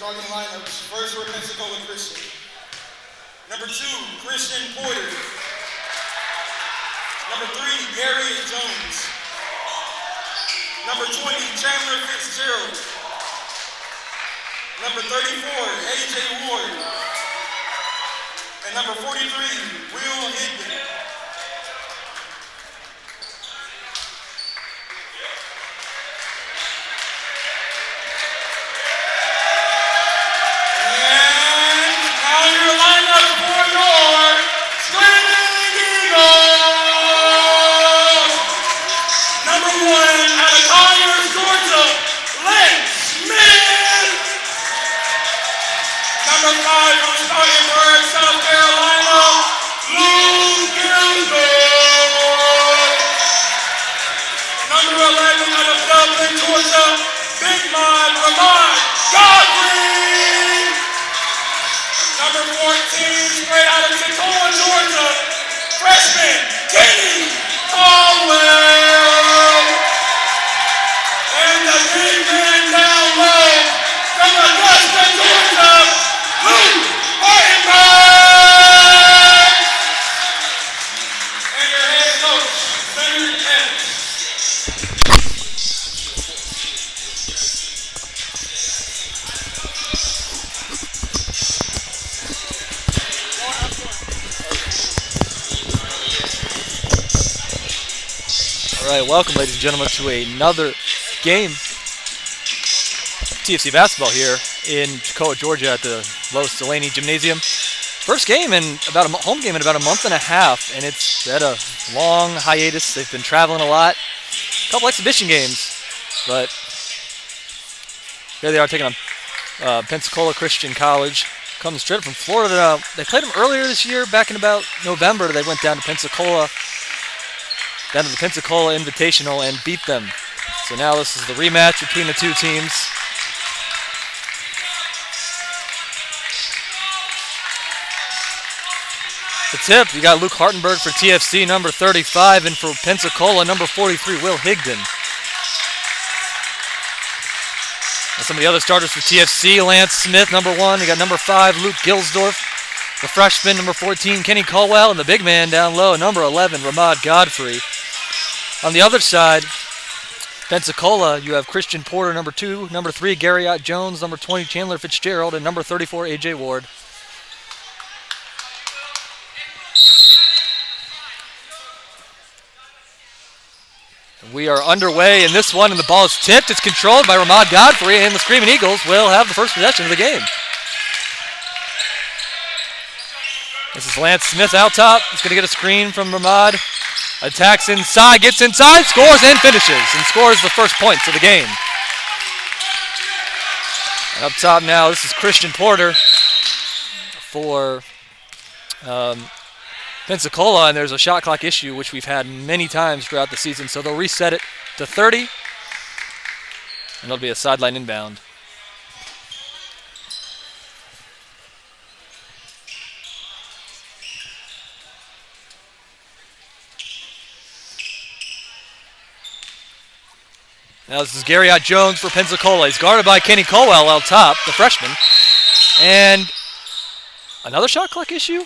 starting lineups. First for Pensacola Christian. Number 2, Christian Porter. Number 3, Gary Jones. Number 20, Chandler Fitzgerald. Number 34, AJ Ward. And number 43, Will Higdon. Number 14, straight out of Toccoa, Georgia, freshman, Caldwell. And the big man down low from Augusta, Georgia, Luke Martinberg. And your head coach, Leonard Evans. All right, welcome, ladies and gentlemen, to another game of TFC basketball here in Toccoa, Georgia, at the Los Delaney Gymnasium. First game in about home game in about a month and a half, and it's had a long hiatus. They've been traveling a lot, a couple exhibition games, but here they are taking on Pensacola Christian College. Coming straight from Florida. They played them earlier this year, back in about November. They went down to the Pensacola Invitational and beat them. So now this is the rematch between the two teams. The tip, you got Luke Hartenberg for TFC, number 35, and for Pensacola, number 43, Will Higdon. And some of the other starters for TFC, Lance Smith, number 1. You got number 5, Luke Gilsdorf. The freshman, number 14, Kenny Caldwell, and the big man down low, number 11, Ramad Godfrey. On the other side, Pensacola, you have Christian Porter, number 2, number 3, Gary Jones, number 20, Chandler Fitzgerald, and number 34, AJ Ward. We are underway in this one, and the ball is tipped. It's controlled by Ramad Godfrey, and the Screaming Eagles will have the first possession of the game. This is Lance Smith out top. He's going to get a screen from Ramad. Attacks inside, gets inside, scores and finishes, and scores the first points of the game. And up top now, this is Christian Porter for Pensacola, and there's a shot clock issue, which we've had many times throughout the season, so they'll reset it to 30, and it'll be a sideline inbound. Now this is Gary Jones for Pensacola. He's guarded by Kenny Caldwell out top, the freshman. And another shot clock issue?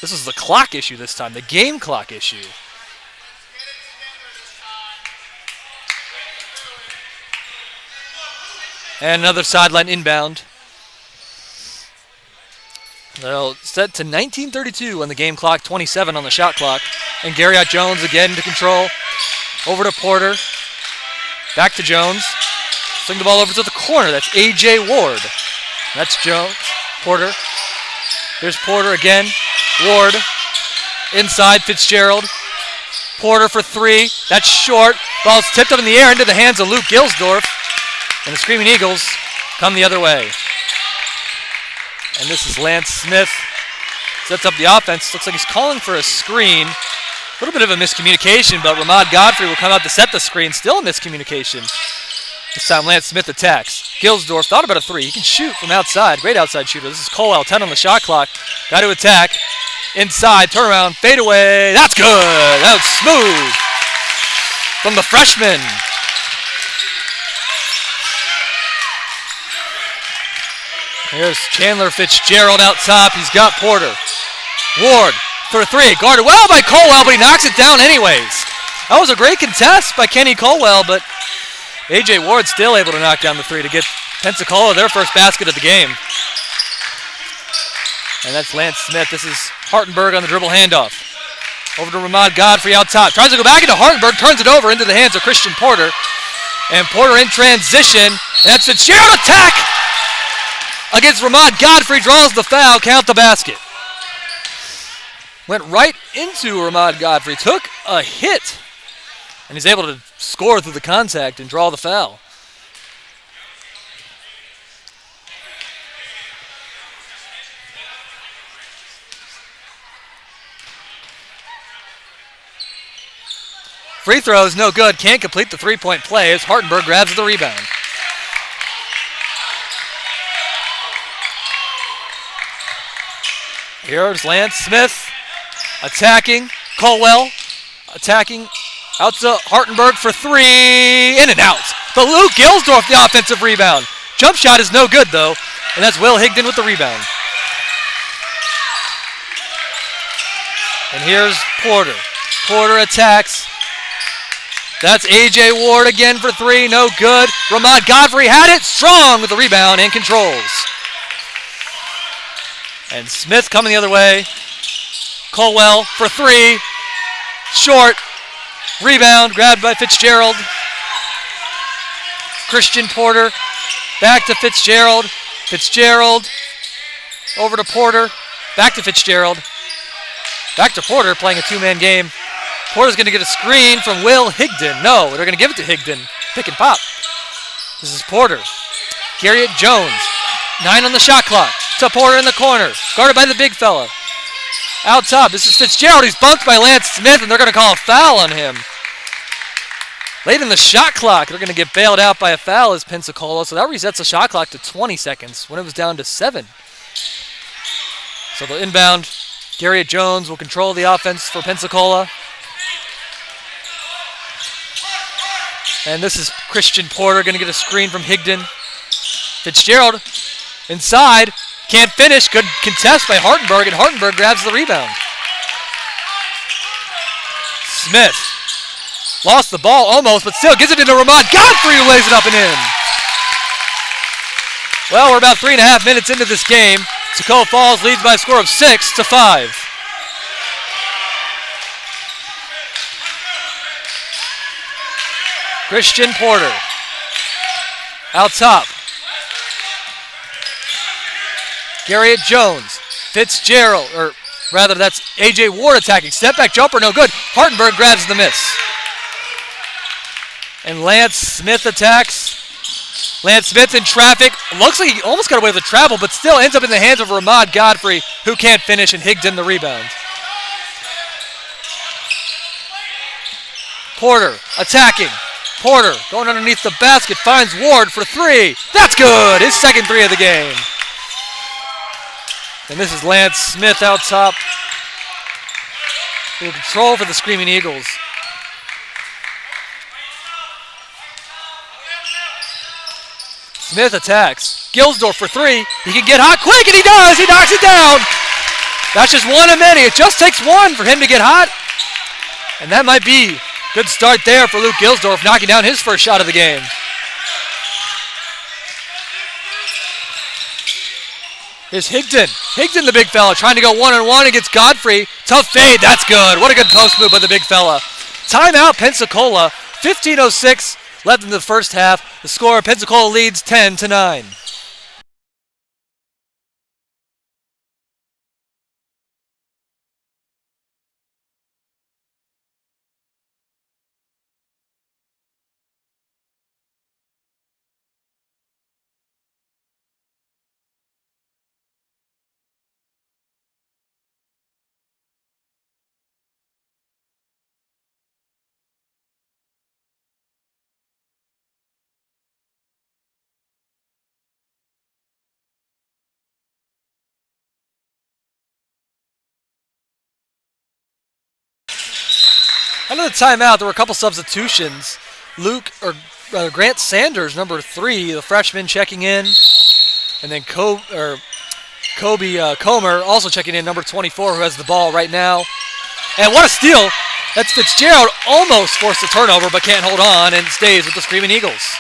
This is the clock issue this time, the game clock issue. And another sideline inbound. They'll set to 19:32 on the game clock, 27 on the shot clock. And Gary Jones again to control. Over to Porter. Back to Jones. Swing the ball over to the corner. That's AJ Ward. That's Jones. Porter. Here's Porter again. Ward. Inside Fitzgerald. Porter for 3. That's short. Ball's tipped up in the air into the hands of Luke Gilsdorf. And the Screaming Eagles come the other way. And this is Lance Smith. Sets up the offense. Looks like he's calling for a screen. A little bit of a miscommunication, but Ramad Godfrey will come out to set the screen. Still a miscommunication. This time Lance Smith attacks. Gilsdorf thought about a 3. He can shoot from outside. Great outside shooter. This is Caldwell, 10 on the shot clock. Got to attack. Inside, turnaround, fade away. That's good. That was smooth from the freshman. Here's Chandler Fitzgerald out top. He's got Porter. Ward for three. Guarded well by Colwell, but he knocks it down anyways. That was a great contest by Kenny Colwell, but A.J. Ward still able to knock down the three to get Pensacola their first basket of the game. And that's Lance Smith. This is Hartenberg on the dribble handoff. Over to Ramad Godfrey out top. Tries to go back into Hartenberg, turns it over into the hands of Christian Porter. And Porter in transition. And that's Fitzgerald attack against Ramad Godfrey. Draws the foul, count the basket. Went right into Ramad Godfrey. Took a hit. And he's able to score through the contact and draw the foul. Free throw is no good. Can't complete the three-point play as Hartenberg grabs the rebound. Here's Lance Smith attacking. Colwell attacking. Out to Hartenberg for three. In and out. But Luke Gilsdorf the offensive rebound. Jump shot is no good though. And that's Will Higdon with the rebound. And here's Porter. Porter attacks. That's A.J. Ward again for three. No good. Ramad Godfrey had it. Strong with the rebound and controls. And Smith coming the other way. Colwell for three. Short. Rebound grabbed by Fitzgerald. Christian Porter. Back to Fitzgerald. Fitzgerald. Over to Porter. Back to Fitzgerald. Back to Porter playing a two-man game. Porter's going to get a screen from Will Higdon. No, they're going to give it to Higdon. Pick and pop. This is Porter. Garriott Jones. 9 on the shot clock. To Porter in the corner. Guarded by the big fella. Out top, this is Fitzgerald. He's bumped by Lance Smith, and they're going to call a foul on him. Late in the shot clock, they're going to get bailed out by a foul as Pensacola. So that resets the shot clock to 20 seconds when it was down to 7. So the inbound, Garriott Jones will control the offense for Pensacola. And this is Christian Porter going to get a screen from Higdon. Fitzgerald inside. Can't finish. Good contest by Hartenberg, and Hartenberg grabs the rebound. Smith lost the ball almost, but still gives it into Ramad Godfrey, who lays it up and in. Well, we're about 3.5 minutes into this game. Toccoa Falls leads by a score of 6-5. Christian Porter. Out top. Garriott Jones. Fitzgerald, or rather that's A.J. Ward attacking. Step back jumper, no good. Hartenberg grabs the miss. And Lance Smith attacks. Lance Smith in traffic. Looks like he almost got away with the travel, but still ends up in the hands of Ramad Godfrey, who can't finish, and Higdon the rebound. Porter attacking. Porter going underneath the basket, finds Ward for three. That's good, his second three of the game. And this is Lance Smith out top. In control for the Screaming Eagles. Smith attacks. Gilsdorf for three. He can get hot quick, and he does. He knocks it down. That's just one of many. It just takes one for him to get hot. And that might be a good start there for Luke Gilsdorf, knocking down his first shot of the game. Here's Higdon. Higdon, the big fella, trying to go one-on-one against Godfrey. Tough fade. That's good. What a good post move by the big fella. Timeout, Pensacola. 15:06 left in the first half. The score, Pensacola leads 10-9. Under the timeout, there were a couple substitutions. Grant Sanders, number 3, the freshman, checking in. And then Kobe Comer also checking in, number 24, who has the ball right now. And what a steal. That's Fitzgerald, almost forced a turnover, but can't hold on and stays with the Screaming Eagles.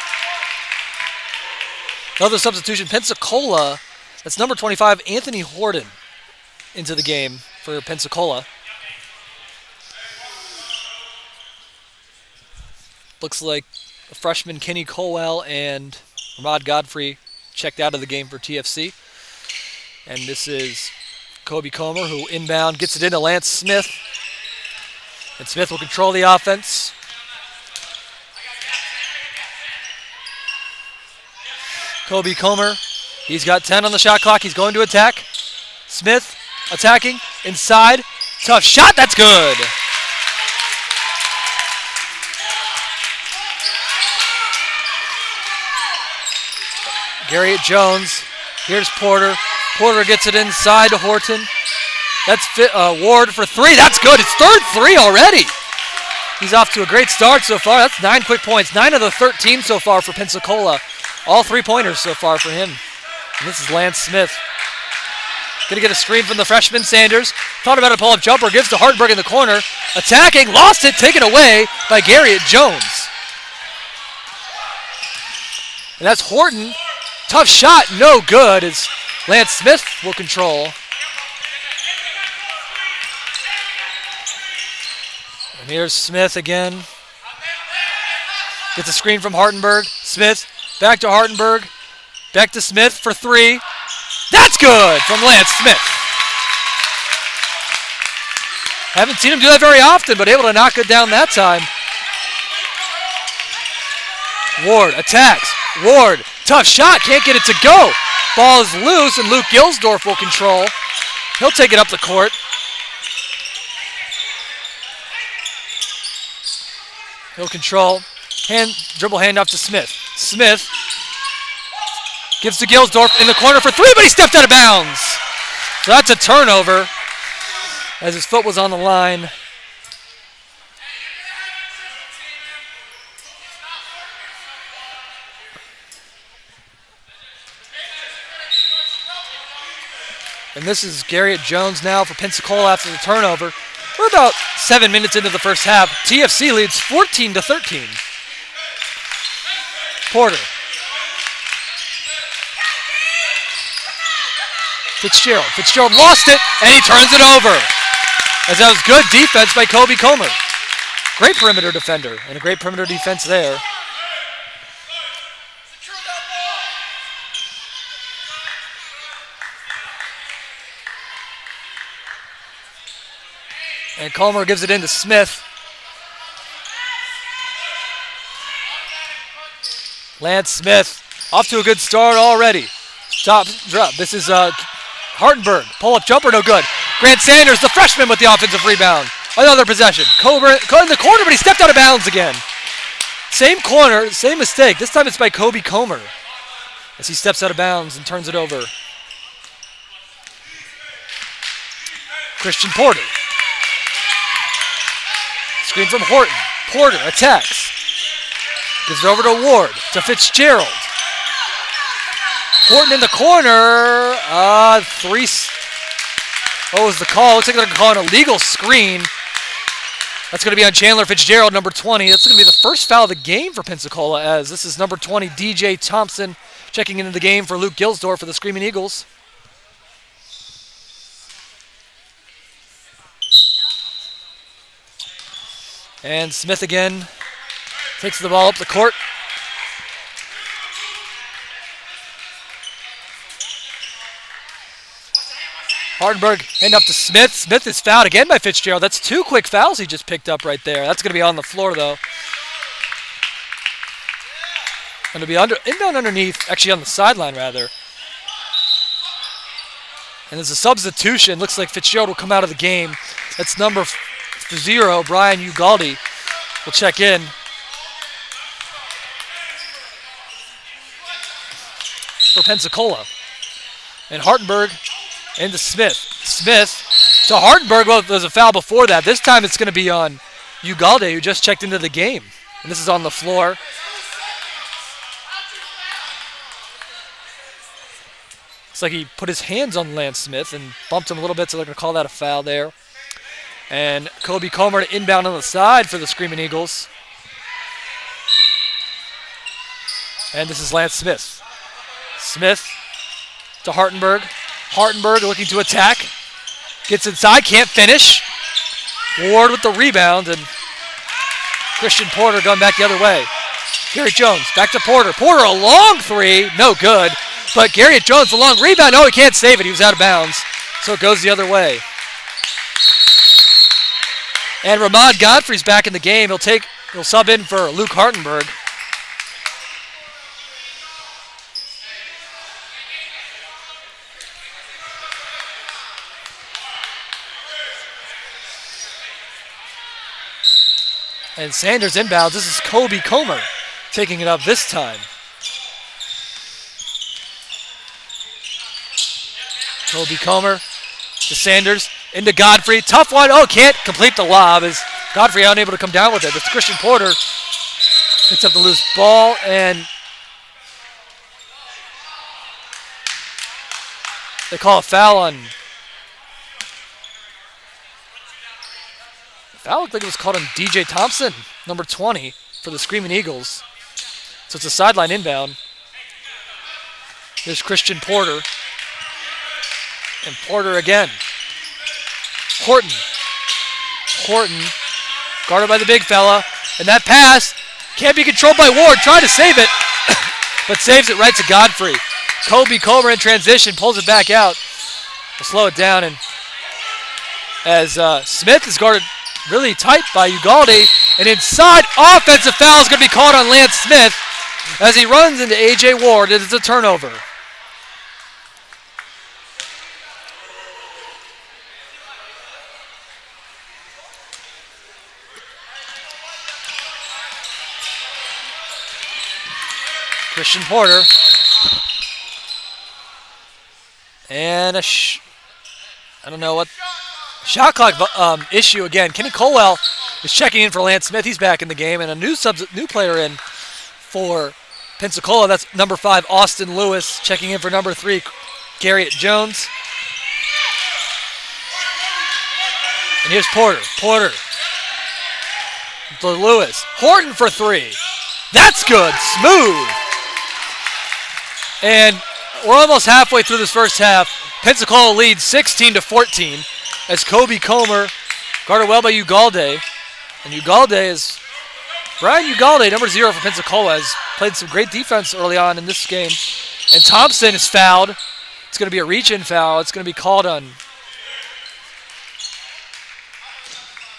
Another substitution, Pensacola. That's number 25, Anthony Horton, into the game for Pensacola. Looks like the freshman Kenny Colwell and Ramad Godfrey checked out of the game for TFC. And this is Kobe Comer, who inbound gets it into Lance Smith. And Smith will control the offense. Kobe Comer, he's got 10 on the shot clock. He's going to attack. Smith attacking inside. Tough shot, that's good. Garriott Jones, here's Porter. Porter gets it inside to Horton. That's Ward for three. That's good. It's third three already. He's off to a great start so far. That's 9 quick points. 9 of the 13 so far for Pensacola. All 3-pointers so far for him. And this is Lance Smith. Going to get a screen from the freshman Sanders. Thought about a pull-up jumper. Gives to Hardenberg in the corner. Attacking. Lost it. Taken away by Garriott Jones. And that's Horton. Tough shot. No good as Lance Smith will control. And here's Smith again. Gets a screen from Hardenberg. Smith back to Hardenberg. Back to Smith for three. That's good from Lance Smith. Haven't seen him do that very often, but able to knock it down that time. Ward attacks. Ward, tough shot, can't get it to go. Ball is loose, and Luke Gilsdorf will control. He'll take it up the court. He'll control. Dribble handoff to Smith. Smith gives to Gilsdorf in the corner for three, but he stepped out of bounds. So that's a turnover as his foot was on the line. And this is Garriott Jones now for Pensacola after the turnover. We're about 7 minutes into the first half. TFC leads 14-13. Porter. Fitzgerald lost it, and he turns it over. As that was good defense by Kobe Comer. Great perimeter defender, and a great perimeter defense there. And Comer gives it in to Smith. Lance Smith off to a good start already. Top drop. This is Hardenberg. Pull-up jumper, no good. Grant Sanders, the freshman, with the offensive rebound. Another possession. Comer in the corner, but he stepped out of bounds again. Same corner, same mistake. This time it's by Kobe Comer as he steps out of bounds and turns it over. Christian Porter. Screen from Horton. Porter attacks. Gives it over to Ward, to Fitzgerald. Horton in the corner. What was the call? Looks like they're calling a legal screen. That's going to be on Chandler Fitzgerald, number 20. That's going to be the first foul of the game for Pensacola, as this is number 20, DJ Thompson, checking into the game for Luke Gilsdorf for the Screaming Eagles. And Smith again takes the ball up the court. Hardenberg hand up to Smith. Smith is fouled again by Fitzgerald. That's 2 quick fouls he just picked up right there. That's going to be on the floor, though. Going to be inbound underneath, actually on the sideline, rather. And there's a substitution. Looks like Fitzgerald will come out of the game. That's number 0, Brian Ugaldi, will check in. For Pensacola. And Hardenberg into Smith. Smith to Hardenberg. Well, there's a foul before that. This time it's going to be on Ugalde, who just checked into the game. And this is on the floor. Looks like he put his hands on Lance Smith and bumped him a little bit, so they're going to call that a foul there. And Kobe Comer to inbound on the side for the Screaming Eagles. And this is Lance Smith. Smith to Hartenberg. Hartenberg looking to attack. Gets inside, can't finish. Ward with the rebound, and Christian Porter going back the other way. Gary Jones back to Porter. Porter a long three, no good. But Gary Jones, a long rebound. No, he can't save it. He was out of bounds. So it goes the other way. And Ramad Godfrey's back in the game. He'll sub in for Luke Hartenberg. And Sanders inbounds. This is Kobe Comer taking it up this time. Kobe Comer to Sanders, into Godfrey. Tough one. Oh, can't complete the lob as Godfrey unable to come down with it. It's Christian Porter. Picks up the loose ball, and they call a foul on... Foul looked like it was called on DJ Thompson, number 20, for the Screaming Eagles. So it's a sideline inbound. Here's Christian Porter. And Porter again. Horton, guarded by the big fella. And that pass can't be controlled by Ward. Trying to save it, but saves it right to Godfrey. Kobe Comer in transition, pulls it back out. We'll slow it down. And as Smith is guarded really tight by Ugalde, and inside offensive foul is going to be called on Lance Smith as he runs into A.J. Ward. It is a turnover. Christian Porter. And I don't know what. Shot clock issue again. Kenny Colwell is checking in for Lance Smith. He's back in the game. And a new player in for Pensacola. That's number 5, Austin Lewis. Checking in for number 3, Garrett Jones. And here's Porter. Porter to Lewis. Horton for 3. That's good. Smooth. And we're almost halfway through this first half. Pensacola leads 16-14 as Kobe Comer, guarded well by Ugalde. And Brian Ugalde, number 0 for Pensacola, has played some great defense early on in this game. And Thompson is fouled. It's going to be a reach-in foul. It's going to be called on...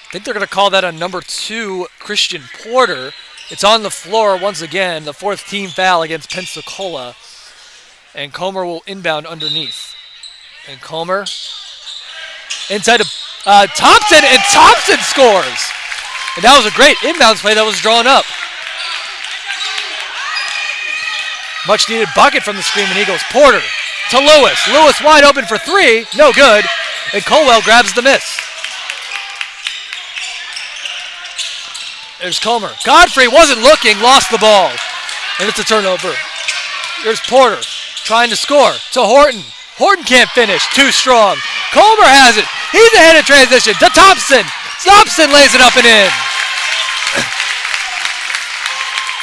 I think they're going to call that on number 2, Christian Porter. It's on the floor once again, the 4th team foul against Pensacola. And Comer will inbound underneath. And Comer inside to Thompson, and Thompson scores. And that was a great inbounds play that was drawn up. Much needed bucket from the Screaming Eagles. Porter to Lewis. Lewis wide open for 3. No good. And Colwell grabs the miss. There's Comer. Godfrey wasn't looking, lost the ball. And it's a turnover. Here's Porter trying to score to Horton. Horton can't finish. Too strong. Comer has it. He's ahead of transition to Thompson. Thompson lays it up and in.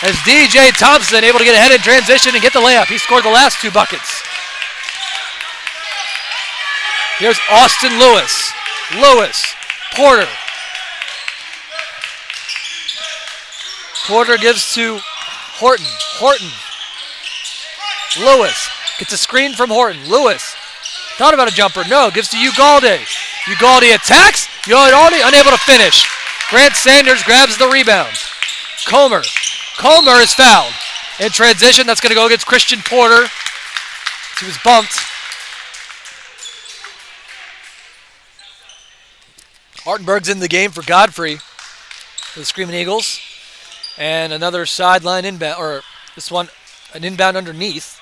As DJ Thompson able to get ahead in transition and get the layup. He scored the last 2 buckets. Here's Austin Lewis. Lewis. Porter. Porter gives to Horton. Horton. Lewis gets a screen from Horton. Lewis thought about a jumper. No, gives to Ugalde. Ugalde attacks. Ugalde unable to finish. Grant Sanders grabs the rebound. Comer. Comer is fouled. In transition, that's going to go against Christian Porter. He was bumped. Hartenberg's in the game for Godfrey for the Screaming Eagles. And another sideline inbound, or this one, an inbound underneath.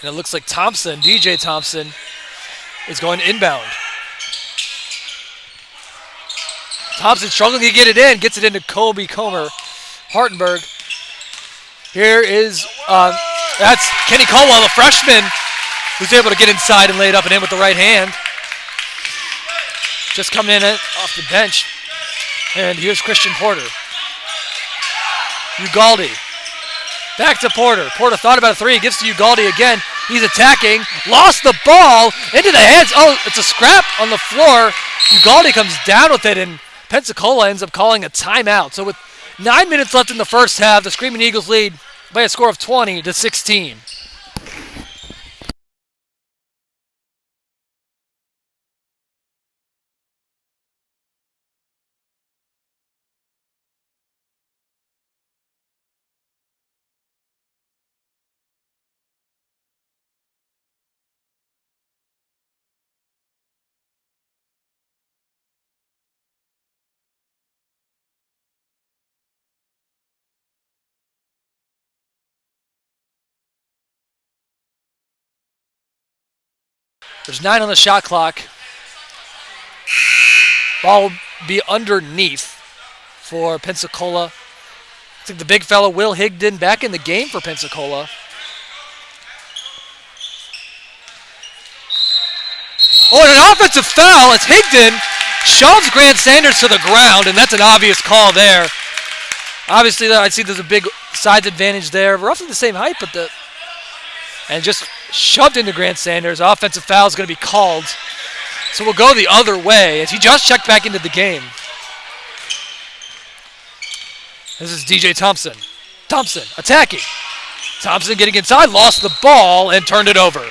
And it looks like Thompson, DJ Thompson, is going to inbound. Thompson struggling to get it in, gets it into Kobe Comer. Hartenberg. Here is That's Kenny Colwell, the freshman, who's able to get inside and lay it up and in with the right hand. Just coming in off the bench. And here's Christian Porter. Ugalde. Back to Porter. Porter thought about a three. Gives to Ugalde again. He's attacking. Lost the ball into the hands. Oh, it's a scrap on the floor. Ugalde comes down with it, and Pensacola ends up calling a timeout. So with 9 minutes left in the first half, the Screaming Eagles lead by a score of 20-16. There's 9 on the shot clock. Ball will be underneath for Pensacola. I think the big fellow, Will Higdon, back in the game for Pensacola. Oh, and an offensive foul as Higdon shoves Grant Sanders to the ground, and that's an obvious call there. Obviously, I see there's a big size advantage there. Roughly the same height, but and just shoved into Grant Sanders. Offensive foul is going to be called. So we'll go the other way as he just checked back into the game. This is DJ Thompson. Thompson attacking. Thompson getting inside, lost the ball, and turned it over.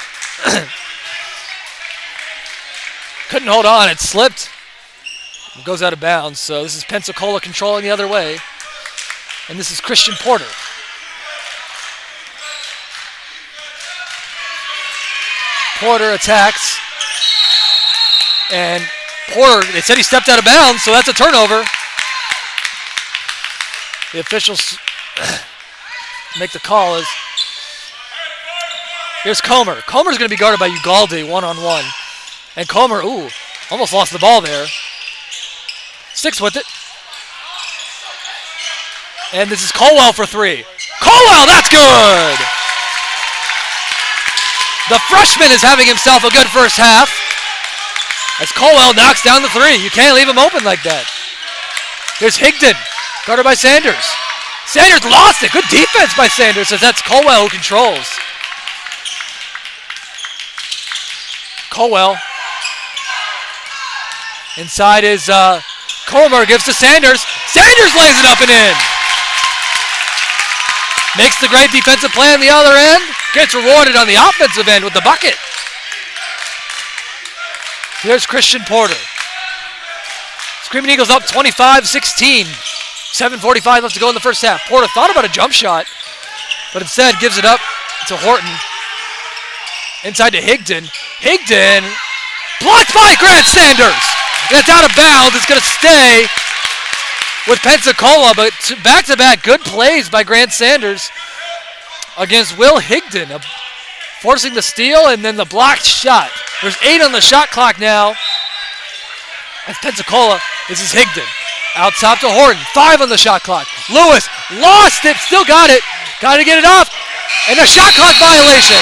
Couldn't hold on. It slipped. It goes out of bounds. So this is Pensacola controlling the other way. And this is Christian Porter. Porter attacks. And Porter, they said he stepped out of bounds, so that's a turnover. The officials make the call as here's Comer. Comer's going to be guarded by Ugalde one-on-one. And Comer, almost lost the ball there. Sticks with it. And this is Colwell for three. Colwell, that's good! The freshman is having himself a good first half as Colwell knocks down the three. You can't leave him open like that. Here's Higdon, guarded by Sanders. Sanders lost it. Good defense by Sanders as that's Colwell who controls. Colwell. Inside is Comer, gives to Sanders. Sanders lays it up and in. Makes the great defensive play on the other end. Gets rewarded on the offensive end with the bucket. Here's Christian Porter. Screaming Eagles up 25-16. 7:45 left to go in the first half. Porter thought about a jump shot, but instead gives it up to Horton. Inside to Higdon. Higdon blocked by Grant Sanders. That's out of bounds. It's going to stay with Pensacola, but back-to-back good plays by Grant Sanders against Will Higdon, forcing the steal and then the blocked shot. There's 8 on the shot clock now. As Pensacola, this is Higdon. Out top to Horton, 5 on the shot clock. Lewis lost it, still got it. Got to get it off. And a shot clock violation.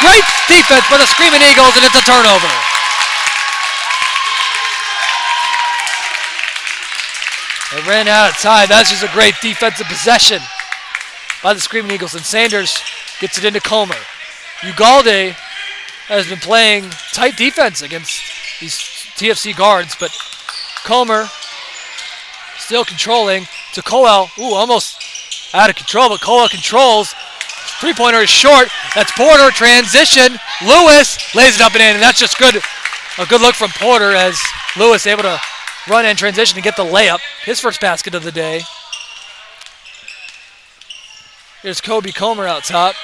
Great defense by the Screaming Eagles, and it's a turnover. They ran out of time. That's just a great defensive possession by the Screaming Eagles. And Sanders gets it into Comer. Ugalde has been playing tight defense against these TFC guards, but Comer still controlling to Colwell. Almost out of control, but Colwell controls. Three-pointer is short. That's Porter. Transition. Lewis lays it up and in, and that's just good. A good look from Porter as Lewis able to run and transition and get the layup. His first basket of the day. Here's Kobe Comer out top.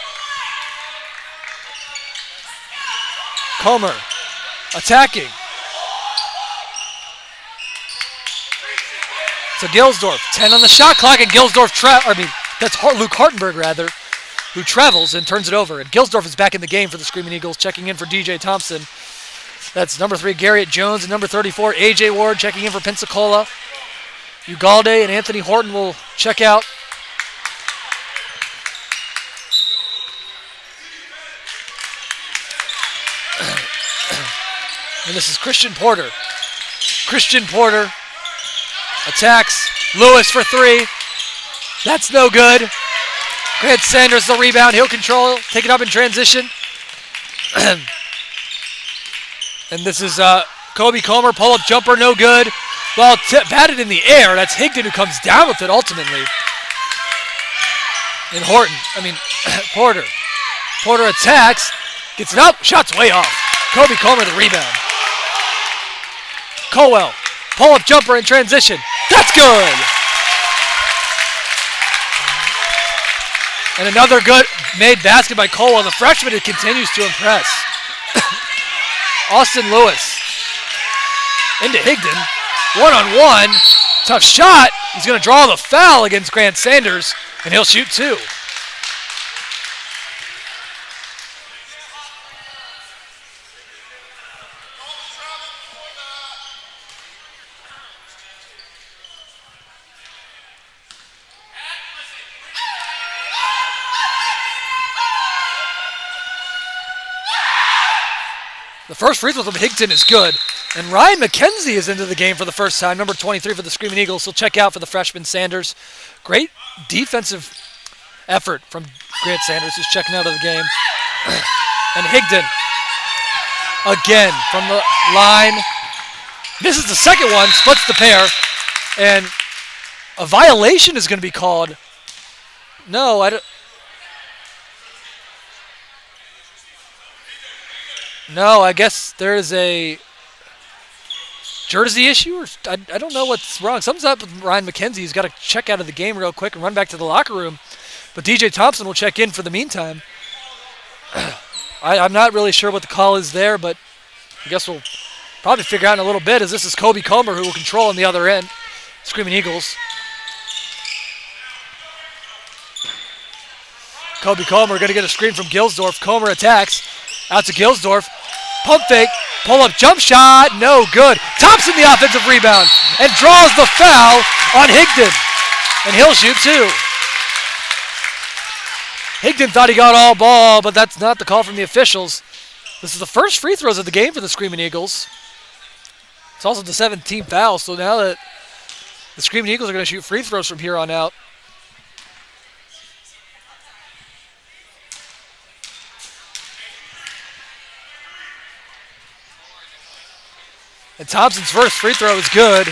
Comer attacking. So Gilsdorf, 10 on the shot clock, and Gilsdorf, that's Luke Hartenberg rather, who travels and turns it over. And Gilsdorf is back in the game for the Screaming Eagles, checking in for DJ Thompson. That's number 3, Garrett Jones, and number 34, A.J. Ward, checking in for Pensacola. Ugalde and Anthony Horton will check out. And this is Christian Porter. Christian Porter attacks. Lewis for three. That's no good. Grant Sanders the rebound. He'll control. Take it up in transition. And this is Kobe Comer. Pull-up jumper, no good. Ball batted in the air. That's Higdon who comes down with it ultimately. And Porter. Porter attacks. Gets it up. Shot's way off. Kobe Comer the rebound. Colwell. Pull-up jumper in transition. That's good. And another good made basket by Colwell. The freshman, it continues to impress. Austin Lewis into Higdon. One-on-one. Tough shot. He's going to draw the foul against Grant Sanders, and he'll shoot two. The first free throw from Higdon is good. And Ryan McKenzie is into the game for the first time, number 23 for the Screaming Eagles. He'll check out for the freshman Sanders. Great defensive effort from Grant Sanders, who's checking out of the game. And Higdon, again, from the line. Misses the second one, splits the pair. And a violation is going to be called. No, I don't. No, I guess there's a jersey issue, or I don't know what's wrong. Something's up with Ryan McKenzie. He's got to check out of the game real quick and run back to the locker room. But DJ Thompson will check in for the meantime. I'm not really sure what the call is there, but I guess we'll probably figure out in a little bit, as this is Kobe Comer who will control on the other end. Screaming Eagles. Kobe Comer going to get a screen from Gilsdorf. Comer attacks. Out to Gilsdorf. Pump fake. Pull-up jump shot. No good. Thompson the offensive rebound and draws the foul on Higdon. And he'll shoot two. Higdon thought he got all ball, but that's not the call from the officials. This is the first free throws of the game for the Screaming Eagles. It's also the 17th foul, so now that the Screaming Eagles are going to shoot free throws from here on out. And Thompson's first free throw is good.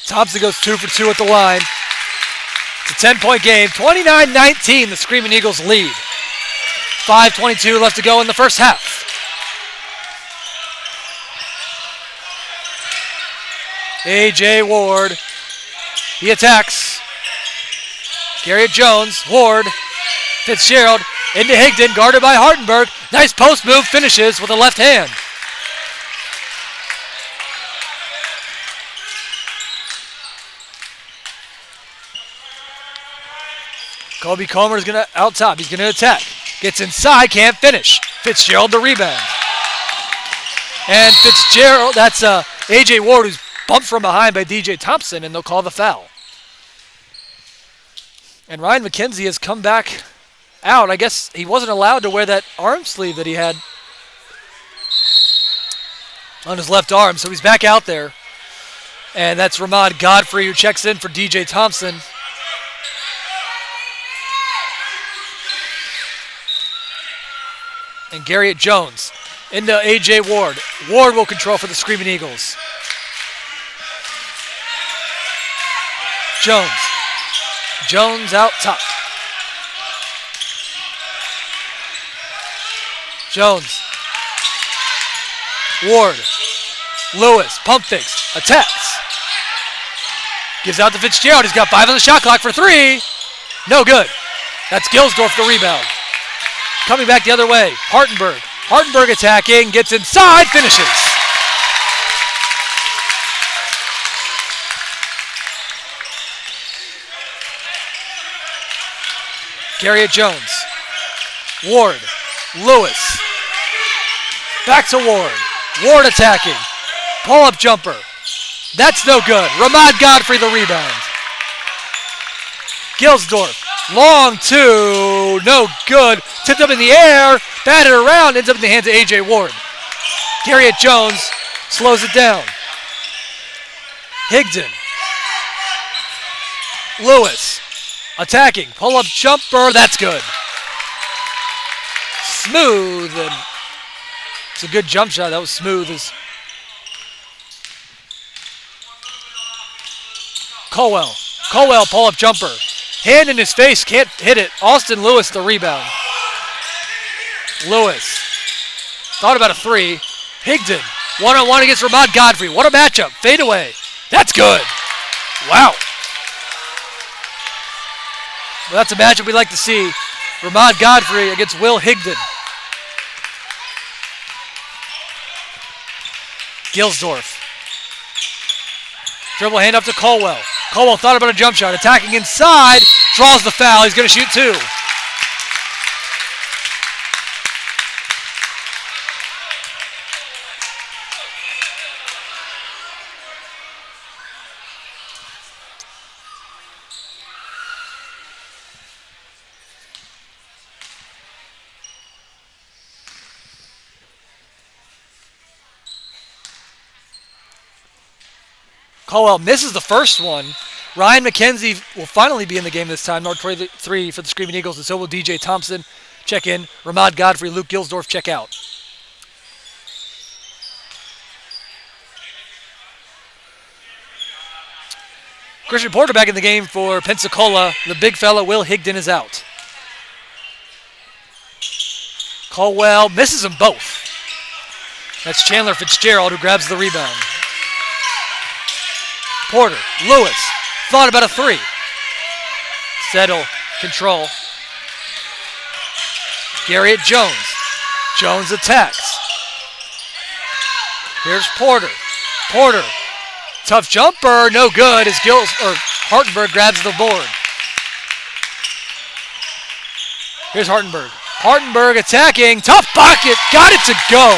Thompson goes 2 for 2 at the line. It's a 10-point game. 29-19, the Screaming Eagles lead. 5:22 left to go in the first half. A.J. Ward, he attacks. Garrett Jones, Ward, Fitzgerald, into Higdon, guarded by Hardenberg. Nice post move, finishes with a left hand. Kobe Comer is going to out top. He's going to attack. Gets inside, can't finish. Fitzgerald the rebound. And Fitzgerald, that's A.J. Ward, who's bumped from behind by DJ Thompson, and they'll call the foul. And Ryan McKenzie has come back out. I guess he wasn't allowed to wear that arm sleeve that he had on his left arm, so he's back out there. And that's Ramad Godfrey who checks in for DJ Thompson. And Garrett Jones into A.J. Ward. Ward will control for the Screaming Eagles. Jones out top. Jones. Ward. Lewis. Pump fakes. Attacks. Gives out to Fitzgerald. He's got 5 on the shot clock for 3. No good. That's Gilsdorf the rebound. Coming back the other way. Hardenberg. Hardenberg attacking. Gets inside. Finishes. Garrett Jones. Ward. Lewis. Back to Ward. Ward attacking. Pull-up jumper. That's no good. Ramad Godfrey the rebound. Gilsdorf. Long two. No good. Tipped up in the air. Batted around. Ends up in the hands of A.J. Ward. Garriott Jones slows it down. Higdon. Lewis. Attacking. Pull-up jumper. That's good. Smooth. And it's a good jump shot. That was smooth. Colwell, pull-up jumper. Hand in his face, can't hit it. Austin Lewis, the rebound. Lewis. Thought about a three. Higdon, one-on-one against Ramad Godfrey. What a matchup. Fade away. That's good. Wow. Well, that's a matchup we'd like to see. Ramad Godfrey against Will Higdon. Gilsdorf. Dribble hand up to Colwell. Colwell thought about a jump shot. Attacking inside. Draws the foul. He's going to shoot two. Colwell misses the first one. Ryan McKenzie will finally be in the game this time. Number 23 for the Screaming Eagles, and so will DJ Thompson. Check in. Ramad Godfrey, Luke Gilsdorf, check out. Christian Porter back in the game for Pensacola. The big fella, Will Higdon, is out. Colwell misses them both. That's Chandler Fitzgerald who grabs the rebound. Porter, Lewis, thought about a three. Settle, control. Garriott Jones. Jones attacks. Here's Porter. Porter, tough jumper, no good as Hartenberg grabs the board. Here's Hartenberg. Hartenberg attacking, tough pocket, got it to go.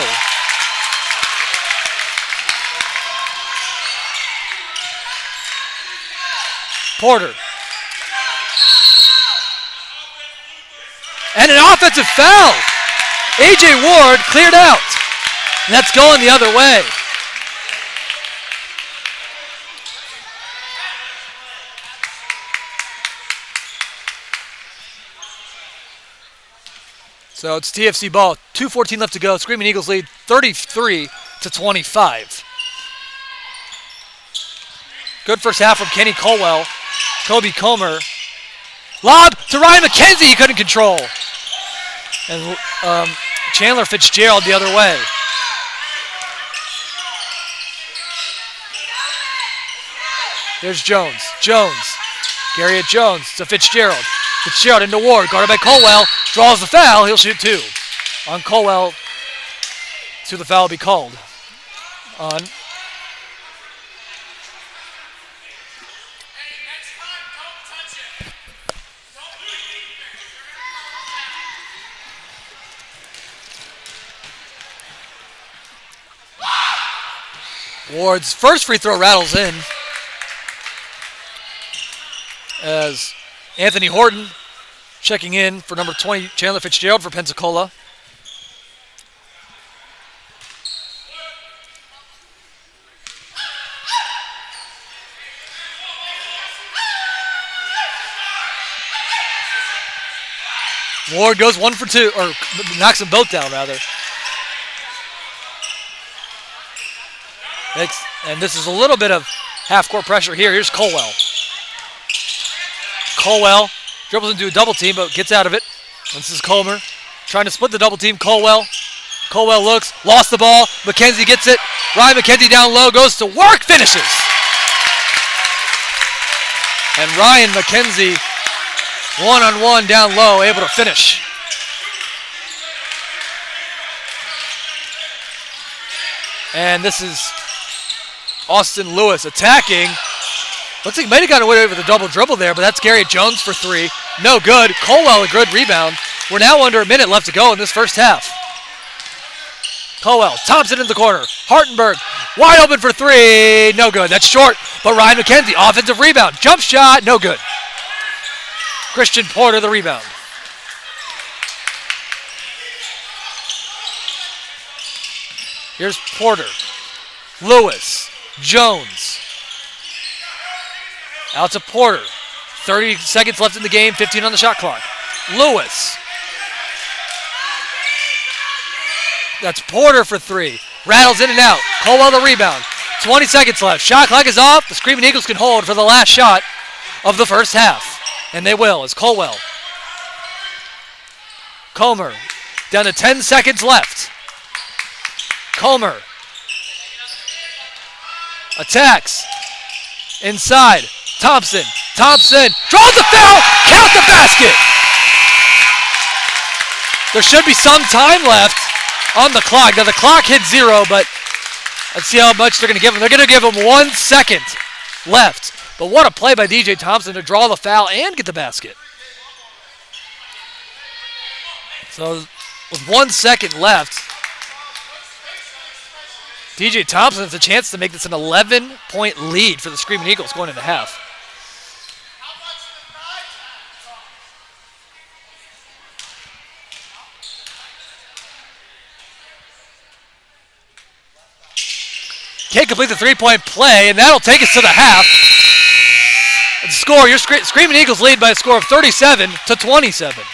Porter. And an offensive foul. A.J. Ward cleared out. And that's going the other way. So it's TFC ball. 2:14 left to go. Screaming Eagles lead 33-25. Good first half from Kenny Colwell. Kobe Comer. Lob to Ryan McKenzie. He couldn't control. And Chandler Fitzgerald the other way. There's Jones. Garriott Jones to Fitzgerald. Fitzgerald into Ward. Guarded by Colwell. Draws the foul. He'll shoot two. On Colwell. So the foul will be called. On Ward's first free throw rattles in as Anthony Horton checking in for number 20, Chandler Fitzgerald for Pensacola. Ward goes 1 for 2, or knocks them both down rather. And this is a little bit of half-court pressure here. Here's Colwell. Colwell dribbles into a double team, but gets out of it. This is Comer trying to split the double team. Colwell looks, lost the ball. McKenzie gets it. Ryan McKenzie down low, goes to work, finishes. And Ryan McKenzie, one-on-one down low, able to finish. And this is Austin Lewis attacking. Looks like he might have got away with a double dribble there, but that's Garriott Jones for three. No good. Colwell, a good rebound. We're now under a minute left to go in this first half. Colwell, Thompson in the corner. Hartenberg, wide open for three. No good. That's short. But Ryan McKenzie, offensive rebound. Jump shot, no good. Christian Porter, the rebound. Here's Porter. Lewis. Jones. Out to Porter. 30 seconds left in the game, 15 on the shot clock. Lewis. That's Porter for three. Rattles in and out. Colwell the rebound. 20 seconds left. Shot clock is off. The Screaming Eagles can hold for the last shot of the first half. And they will, as Colwell. Comer. Down to 10 seconds left. Comer. Attacks. Inside. Thompson. Thompson draws the foul. Count the basket. There should be some time left on the clock. Now the clock hit 0, but let's see how much they're going to give him. They're going to give him 1 second left. But what a play by DJ Thompson to draw the foul and get the basket. So with 1 second left, DJ Thompson has a chance to make this an 11-point lead for the Screaming Eagles going into half. Can't complete the three-point play, and that'll take us to the half. The score, your Screaming Eagles lead by a score of 37-27.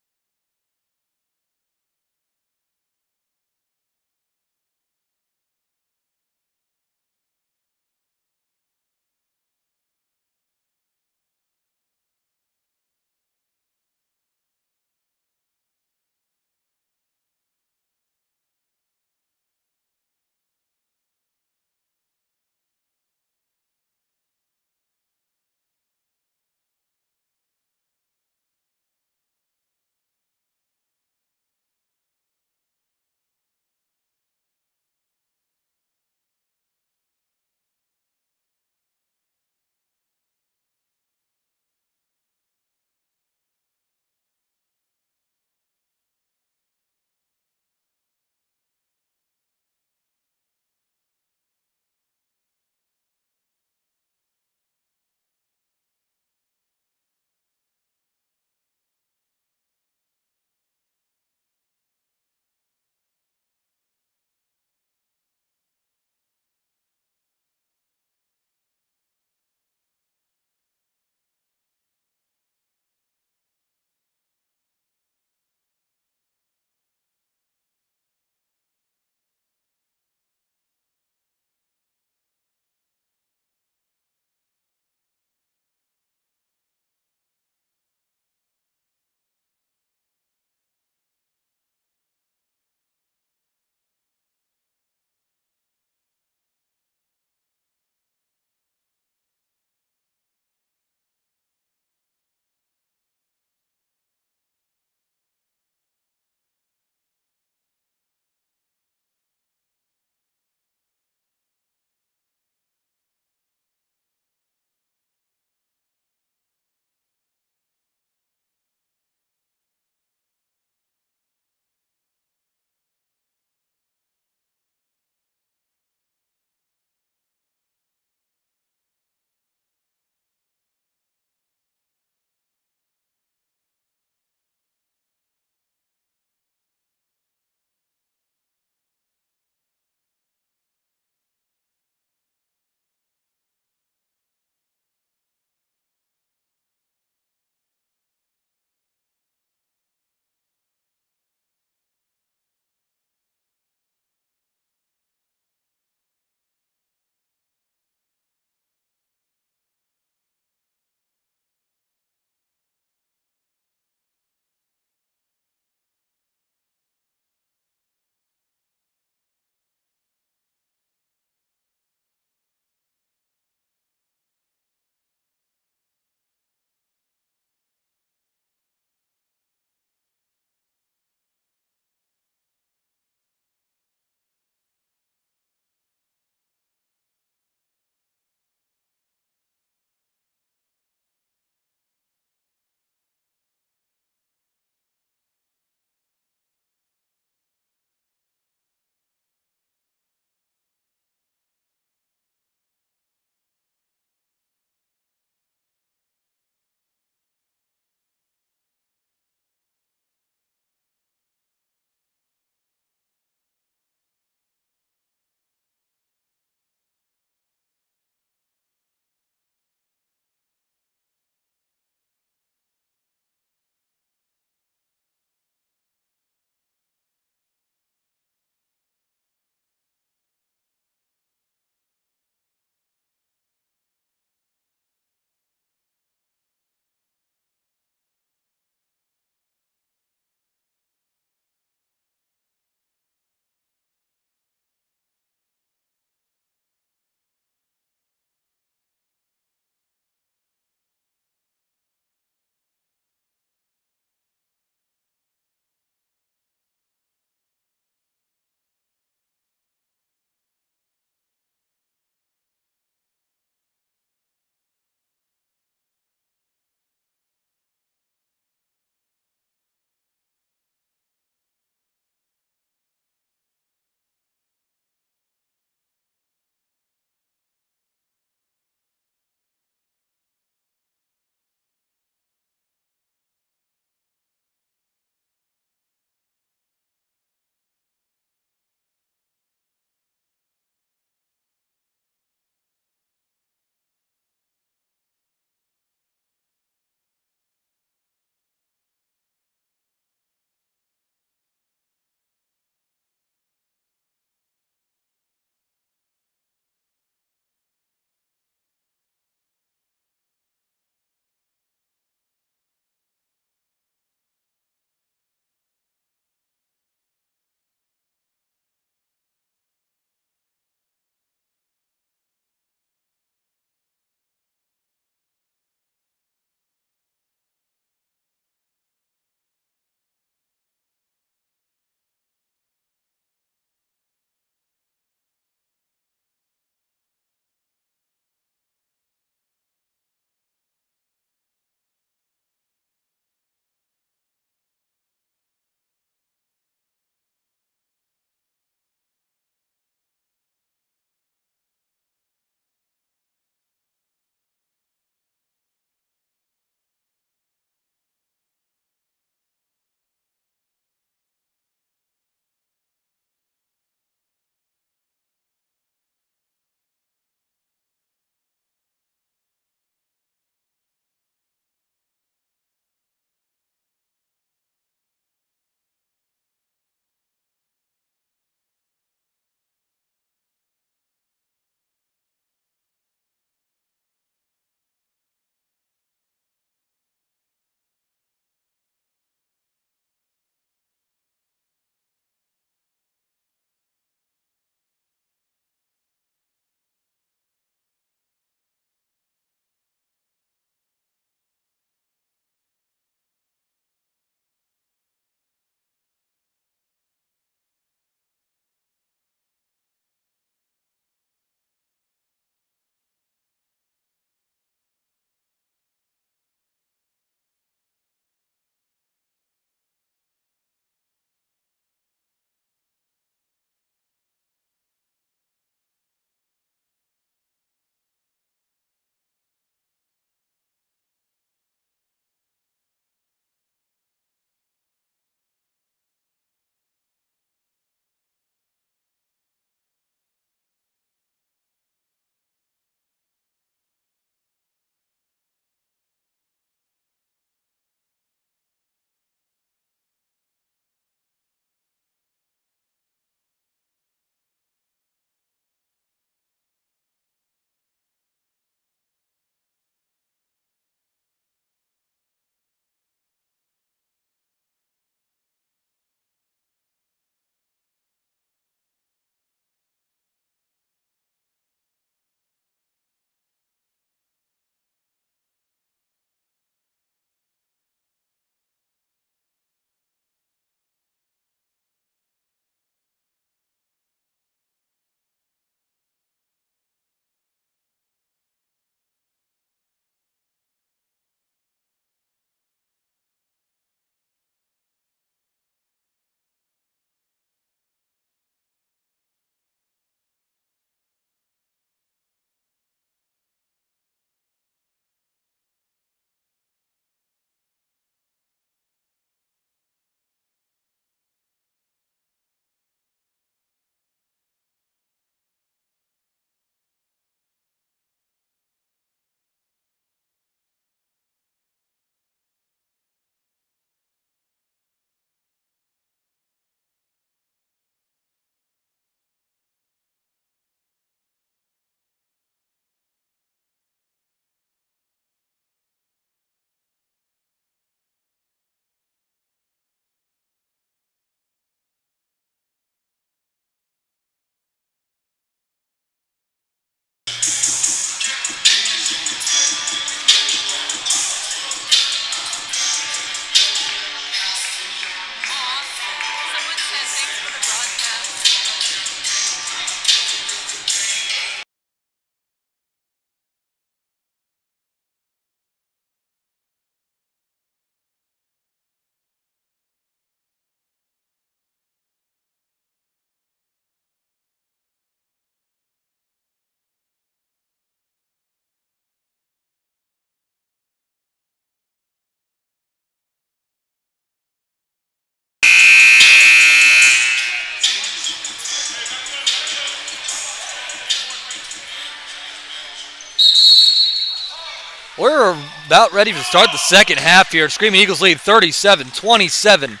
We're about ready to start the second half here. Screaming Eagles lead 37-27.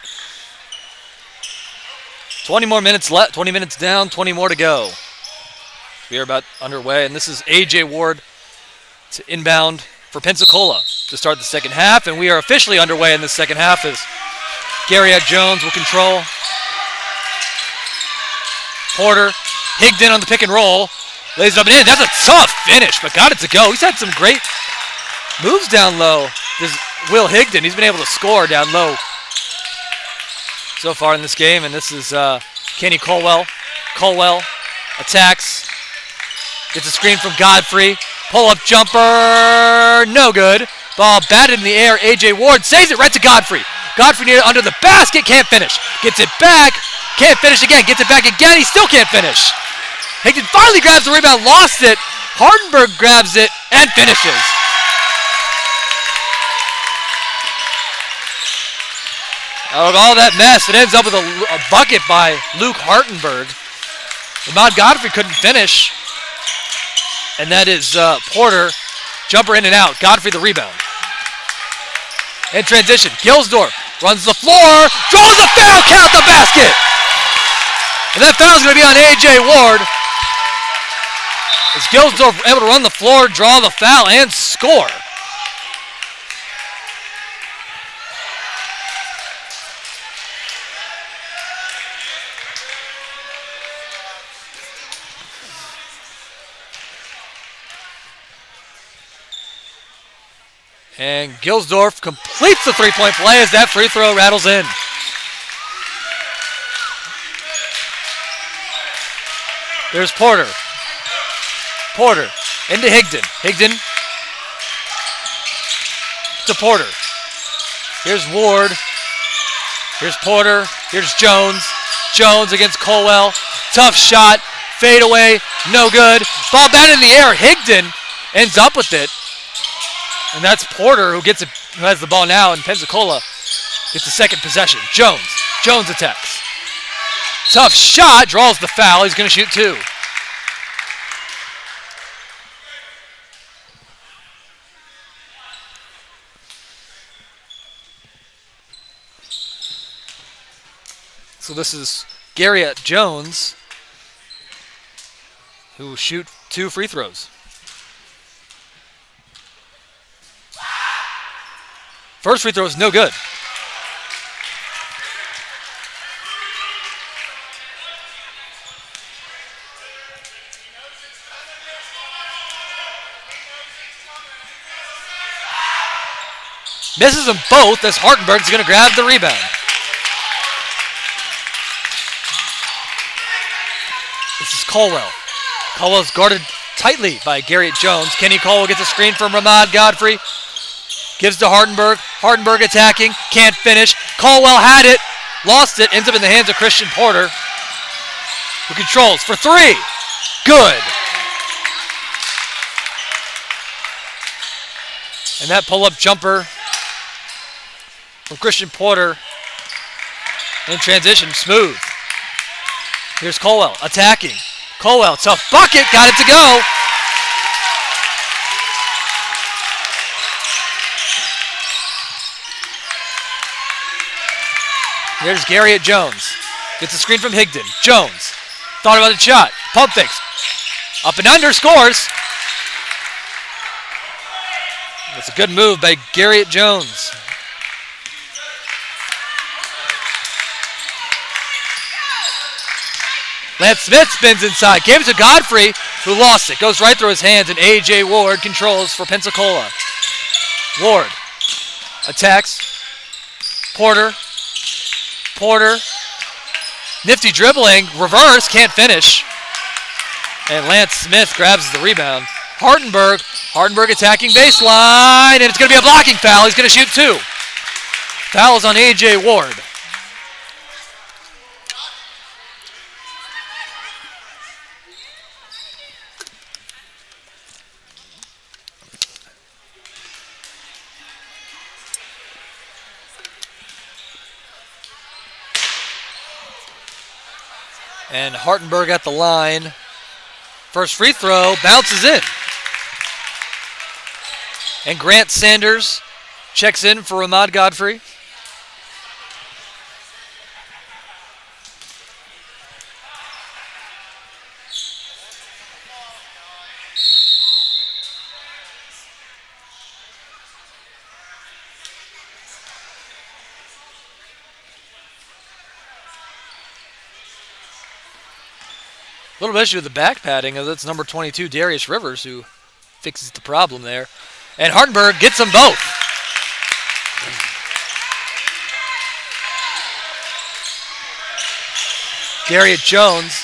20 more minutes left, 20 minutes down, 20 more to go. We are about underway, and this is A.J. Ward to inbound for Pensacola to start the second half, and we are officially underway in the second half as Garriott Jones will control. Porter, Higdon on the pick and roll, lays it up and in. That's a tough finish, but got it to go. He's had some great moves down low. This Will Higdon, he's been able to score down low so far in this game, and this is Kenny Colwell. Colwell attacks, gets a screen from Godfrey. Pull-up jumper, no good. Ball batted in the air. A.J. Ward saves it right to Godfrey. Godfrey near under the basket, can't finish. Gets it back, can't finish again. Gets it back again, he still can't finish. Higdon finally grabs the rebound, lost it. Hardenberg grabs it and finishes. Out of all that mess, it ends up with a bucket by Luke Hardenberg. Ahmad Godfrey couldn't finish. And that is Porter. Jumper in and out. Godfrey the rebound. In transition, Gilsdorf runs the floor, draws the foul, count the basket. And that foul's going to be on A.J. Ward. As Gilsdorf able to run the floor, draw the foul, and score. And Gilsdorf completes the three-point play as that free throw rattles in. There's Porter. Porter into Higdon. Higdon to Porter. Here's Ward. Here's Porter. Here's Jones. Jones against Colwell. Tough shot. Fade away. No good. Ball batted in the air. Higdon ends up with it. And that's Porter who gets it, who has the ball now, and Pensacola gets the second possession. Jones. Jones attacks. Tough shot, draws the foul. He's going to shoot two. So this is Garriott Jones, who will shoot two free throws. First free throw is no good. Misses them both as Hardenberg's going to grab the rebound. This is Colwell. Colwell's guarded tightly by Garriott Jones. Kenny Colwell gets a screen from Ramad Godfrey. Gives to Hardenberg. Hardenberg attacking. Can't finish. Colwell had it. Lost it. Ends up in the hands of Christian Porter, who controls for three. Good. And that pull-up jumper from Christian Porter in transition. Smooth. Here's Colwell attacking. Colwell, tough bucket. Got it to go. Here's Garriott Jones. Gets a screen from Higdon. Jones. Thought about the shot. Pump fakes. Up and under. Scores. That's a good move by Garriott Jones. Lance Smith spins inside. Gave it to Godfrey, who lost it. Goes right through his hands, and A.J. Ward controls for Pensacola. Ward attacks. Porter. Porter, nifty dribbling, reverse, can't finish. And Lance Smith grabs the rebound. Hardenberg attacking baseline, and it's going to be a blocking foul. He's going to shoot two. Foul's on A.J. Ward. And Hardenberg at the line. First free throw, bounces in. And Grant Sanders checks in for Ahmad Godfrey. A little issue with the back padding. That's number 22, Darius Rivers, who fixes the problem there. And Hardenberg gets them both. Garriott Jones.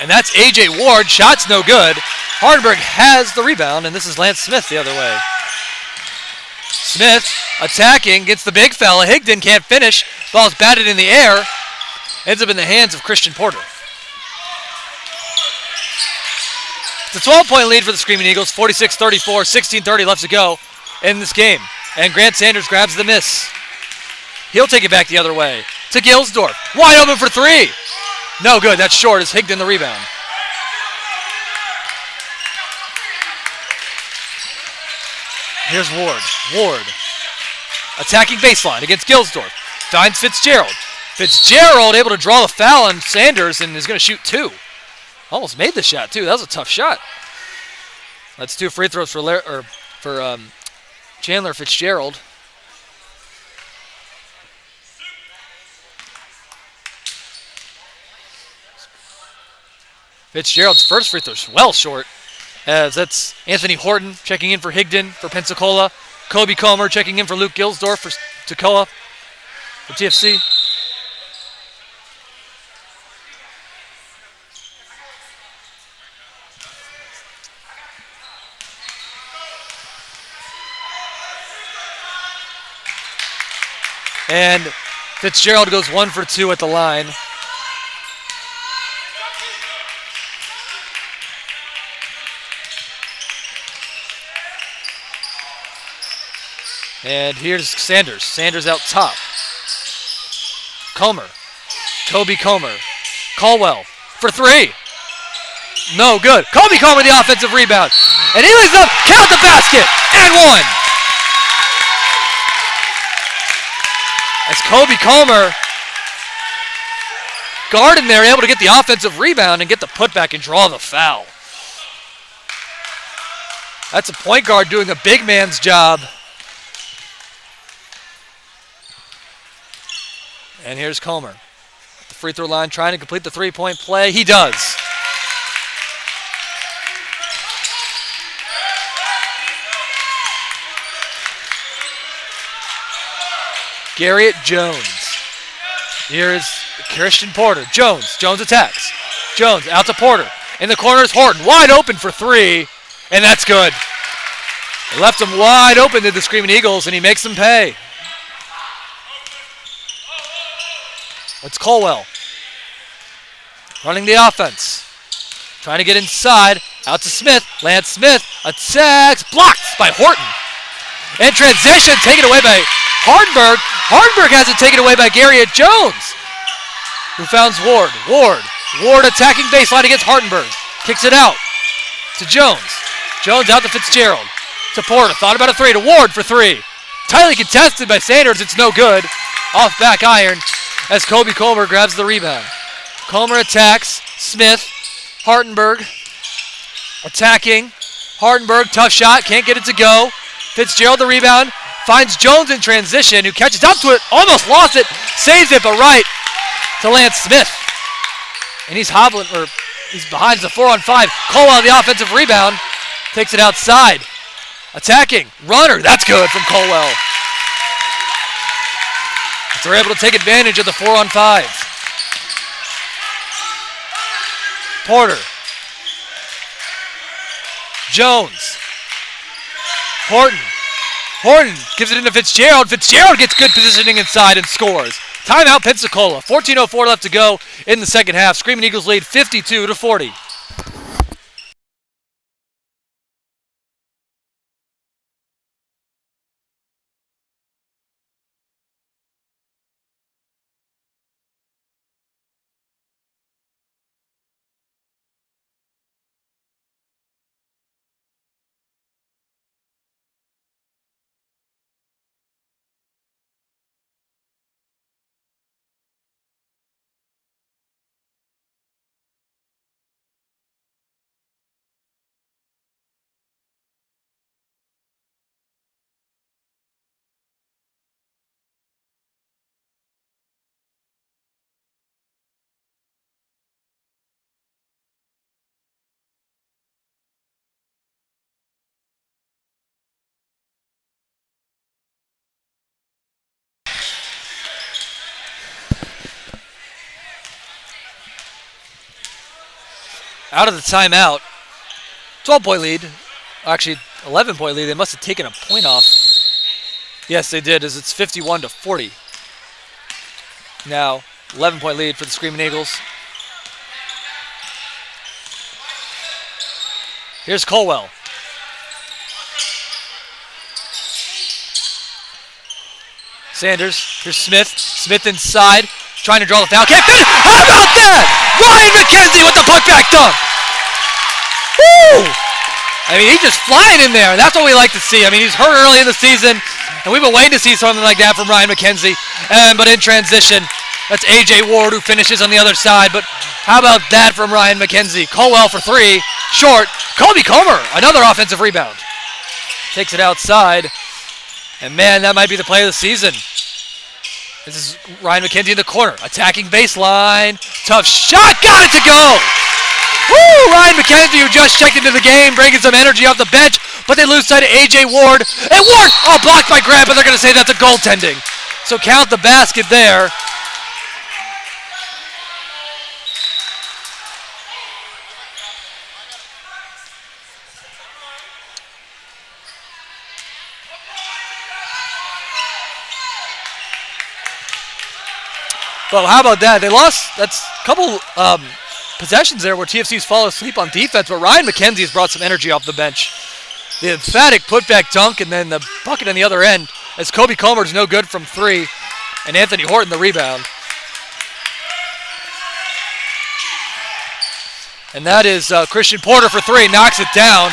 And that's A.J. Ward. Shot's no good. Hardenberg has the rebound, and this is Lance Smith the other way. Smith attacking, gets the big fella. Higdon can't finish. Ball's batted in the air. Ends up in the hands of Christian Porter. It's a 12-point lead for the Screaming Eagles, 46-34, 16:30 left to go in this game. And Grant Sanders grabs the miss. He'll take it back the other way to Gilsdorf. Wide open for three. No good. That's short as Higdon the rebound. Here's Ward. Ward attacking baseline against Gilsdorf. Finds Fitzgerald. Fitzgerald able to draw the foul on Sanders and is going to shoot two. Almost made the shot, too. That was a tough shot. That's 2 free throws for Chandler Fitzgerald. Fitzgerald's first free throw's well short, as that's Anthony Horton checking in for Higdon for Pensacola. Kobe Comer checking in for Luke Gilsdorf for Toccoa for TFC. And Fitzgerald goes 1 for 2 at the line. And here's Sanders. Sanders out top. Comer. Kobe Comer. Caldwell for three. No good. Kobe Comer the offensive rebound. And he lays up. Count the basket. And one. As Kobe Comer guarding there, able to get the offensive rebound and get the putback and draw the foul. That's a point guard doing a big man's job. And here's Comer. The free throw line trying to complete the three-point play. He does. Garriott Jones. Here's Christian Porter. Jones attacks. Jones out to Porter. In the corner is Horton. Wide open for three. And that's good. They left him wide open to the Screaming Eagles, and he makes them pay. It's Colwell. Running the offense. Trying to get inside. Out to Smith. Lance Smith attacks. Blocked by Horton. And transition taken away by Hardenberg. Hardenberg has it taken away by Garriott Jones, who founds Ward. Ward attacking baseline against Hardenberg. Kicks it out to Jones. Jones out to Fitzgerald. To Porter. Thought about a three. To Ward for three. Tightly contested by Sanders. It's no good. Off back iron as Kobe Comer grabs the rebound. Comer attacks. Smith. Hardenberg attacking. Hardenberg, tough shot. Can't get it to go. Fitzgerald the rebound. Finds Jones in transition, who catches up to it. Almost lost it. Saves it, but right to Lance Smith. And he's hobbling, or he's behind the 4-on-5. Colwell the offensive rebound. Takes it outside. Attacking. Runner. That's good from Colwell. They're able to take advantage of the 4-on-5. Porter. Jones. Horton gives it into Fitzgerald. Fitzgerald gets good positioning inside and scores. Timeout Pensacola. 14:04 left to go in the second half. Screaming Eagles lead 52-40. out of the timeout. 12-point lead. Actually, 11-point lead. They must have taken a point off. Yes, they did, as it's 51-40. Now, 11-point lead for the Screaming Eagles. Here's Colwell. Sanders. Here's Smith. Smith inside. Trying to draw the foul. Can't finish. How about that? Ryan McKenzie with the putback dunk. Woo! I mean, he's just flying in there. That's what we like to see. I mean, he's hurt early in the season, and we've been waiting to see something like that from Ryan McKenzie. But in transition, that's A.J. Ward who finishes on the other side. But how about that from Ryan McKenzie? Colwell for three. Short. Kobe Comer, another offensive rebound. Takes it outside. And, man, that might be the play of the season. This is Ryan McKenzie in the corner. Attacking baseline. Tough shot. Got it to go. Woo! Ryan McKenzie, who just checked into the game, bringing some energy off the bench, but they lose sight of A.J. Ward. And Ward, blocked by Grant, but they're going to say that's a goaltending. So count the basket there. Well, how about that? They lost. That's a couple possessions there where TFC's fall asleep on defense, but Ryan McKenzie has brought some energy off the bench. The emphatic putback dunk and then the bucket on the other end as Kobe Comer's no good from three and Anthony Horton the rebound. And that is Christian Porter for three, knocks it down.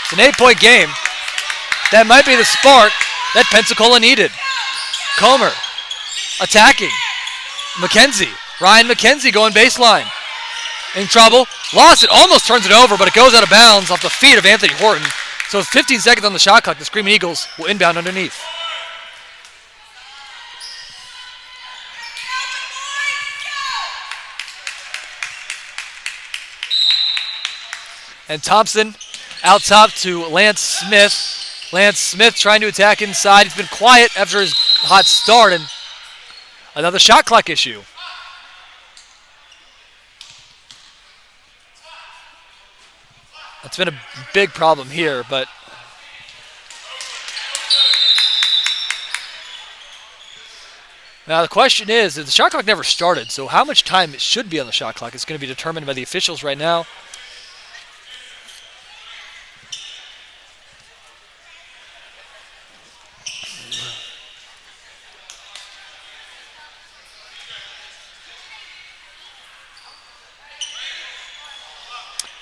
It's an 8-point game. That might be the spark that Pensacola needed. Comer attacking. McKenzie. Ryan McKenzie going baseline. In trouble. Lost it. Almost turns it over, but it goes out of bounds off the feet of Anthony Horton. So with 15 seconds on the shot clock, the Screaming Eagles will inbound underneath. And Thompson out top to Lance Smith. Lance Smith trying to attack inside. He's been quiet after his hot start, and another shot clock issue. That's been a big problem here, but now the question is, the shot clock never started, so how much time it should be on the shot clock is going to be determined by the officials right now.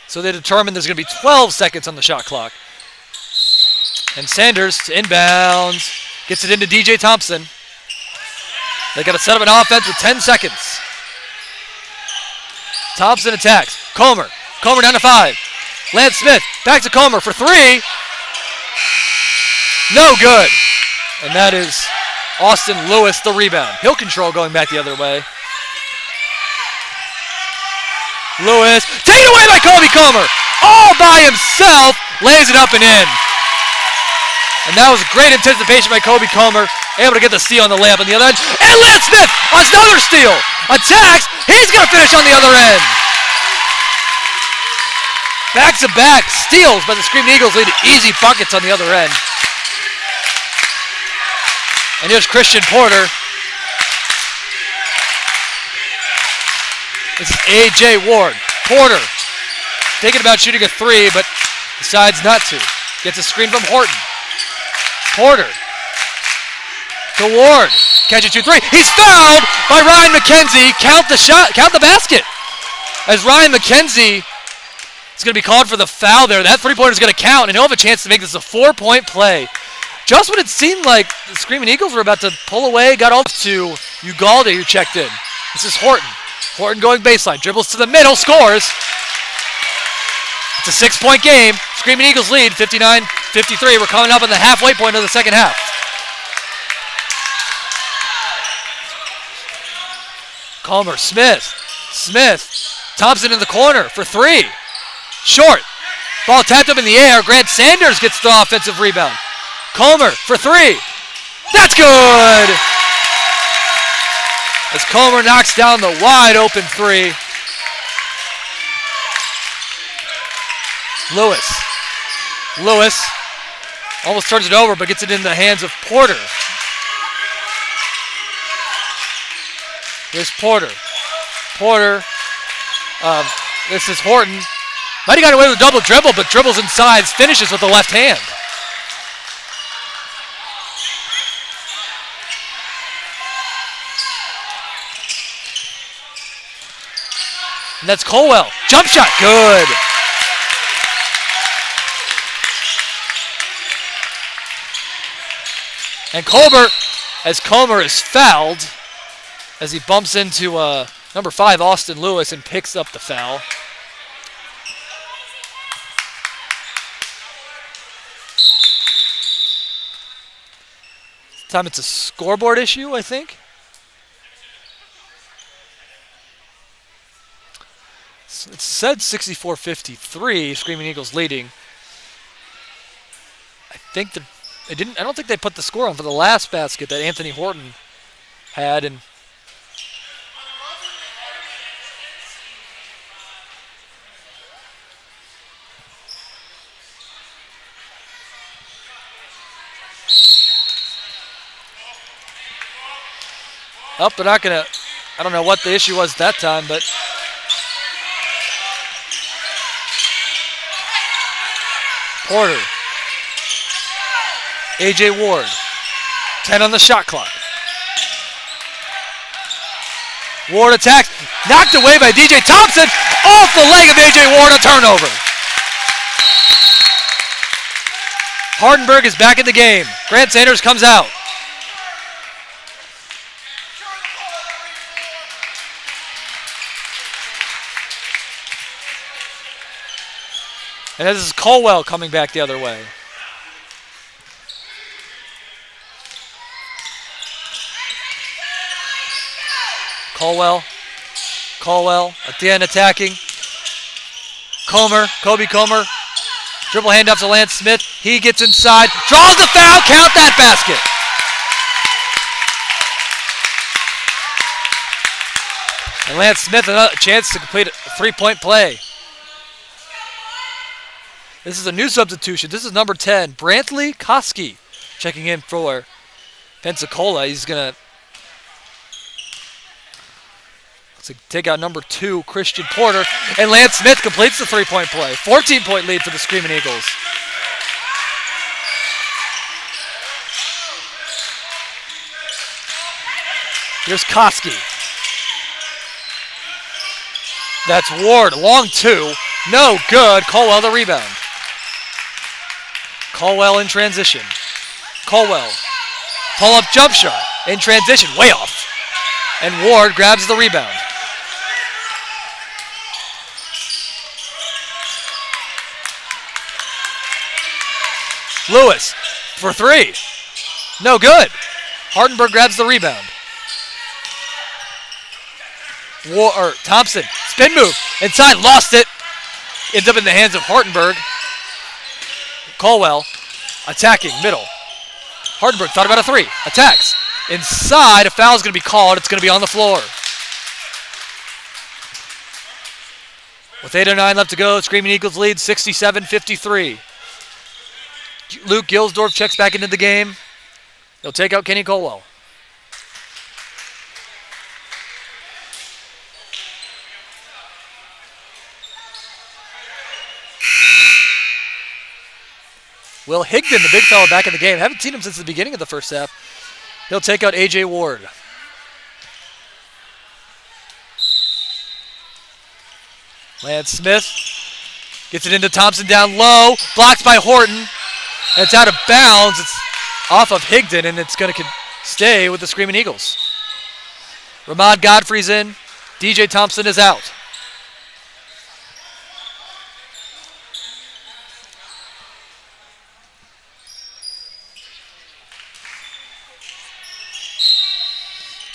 So they determine there's going to be 12 seconds on the shot clock. And Sanders to inbounds. Gets it into DJ Thompson. They got to set up an offense with 10 seconds. Thompson attacks. Comer. Comer down to 5. Lance Smith back to Comer for 3. No good. And that is Austin Lewis, the rebound. Hill control going back the other way. Lewis, taken away by Kobe Comer. All by himself, lays it up and in. And that was great anticipation by Kobe Comer, able to get the steal on the layup on the other end. And Lance Smith, another steal. Attacks, he's going to finish on the other end. Back-to-back steals by the Screaming Eagles lead to easy buckets on the other end. And here's Christian Porter. This is A.J. Ward. Porter thinking about shooting a 3, but decides not to. Gets a screen from Horton. Porter to Ward. Catches 2-3. He's fouled by Ryan McKenzie. Count the shot. Count the basket. As Ryan McKenzie is going to be called for the foul there. That three-pointer is going to count, and he'll have a chance to make this a 4-point play. Just when it seemed like the Screaming Eagles were about to pull away, got off to Ugalde, who checked in. This is Horton. Horton going baseline, dribbles to the middle, scores. It's a 6-point game. Screaming Eagles lead, 59-53. We're coming up on the halfway point of the second half. Comer, Smith. Thompson in the corner for 3. Short. Ball tapped up in the air. Grant Sanders gets the offensive rebound. Comer for 3. That's good! as Comer knocks down the wide open three. Lewis almost turns it over, but gets it in the hands of Porter. Here's Porter. This is Horton. Might have got away with a double dribble, but dribbles inside, finishes with the left hand. And that's Colwell. Jump shot, good. And Comer is fouled as he bumps into number 5, Austin Lewis, and picks up the foul. This time it's a scoreboard issue, I think. It said 64-53, Screaming Eagles leading. I don't think they put the score on for the last basket that Anthony Horton had, and they're not gonna. I don't know what the issue was that time, but Porter. A.J. Ward. 10 on the shot clock. Ward attacks. Knocked away by DJ Thompson. Off the leg of A.J. Ward, a turnover. Hardenberg is back in the game. Grant Sanders comes out. And this is Colwell coming back the other way. Colwell again attacking. Kobe Comer. Dribble handoff to Lance Smith. He gets inside. Draws the foul. Count that basket. And Lance Smith another chance to complete a three-point play. This is a new substitution. This is number 10, Brantley Koski, checking in for Pensacola. He's going to take out number 2, Christian Porter. And Lance Smith completes the three-point play. 14-point lead for the Screaming Eagles. Here's Koski. That's Ward, long 2. No good. Colwell the rebound. Colwell in transition. Colwell. Pull-up jump shot. In transition. Way off. And Ward grabs the rebound. Lewis for 3. No good. Hardenberg grabs the rebound. Thompson. Spin move. Inside. Lost it. Ends up in the hands of Hardenberg. Colwell attacking middle. Hardenberg thought about a 3. Attacks. Inside. A foul is going to be called. It's going to be on the floor. With 8:09 left to go, Screaming Eagles lead 67-53. Luke Gilsdorf checks back into the game. They'll take out Kenny Colwell. Will Higdon, the big fella, back in the game. Haven't seen him since the beginning of the first half. He'll take out A.J. Ward. Lance Smith gets it into Thompson down low. Blocked by Horton. And it's out of bounds. It's off of Higdon, and it's going to stay with the Screaming Eagles. Ramon Godfrey's in. DJ Thompson is out.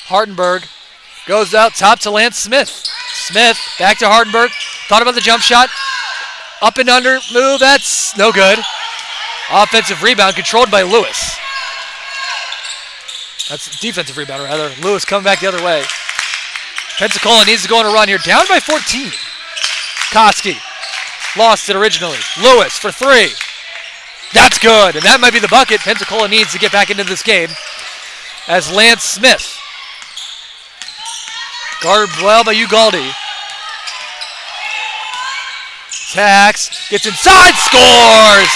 Hardenberg goes out top to Lance Smith. Smith back to Hardenberg. Thought about the jump shot. Up and under move. That's no good. Offensive rebound controlled by Lewis. That's defensive rebound, rather. Lewis coming back the other way. Pensacola needs to go on a run here. Down by 14. Koski lost it originally. Lewis for three. That's good, and that might be the bucket. Pensacola needs to get back into this game as Lance Smith, guarded well by Ugaldi. Tax gets inside, scores!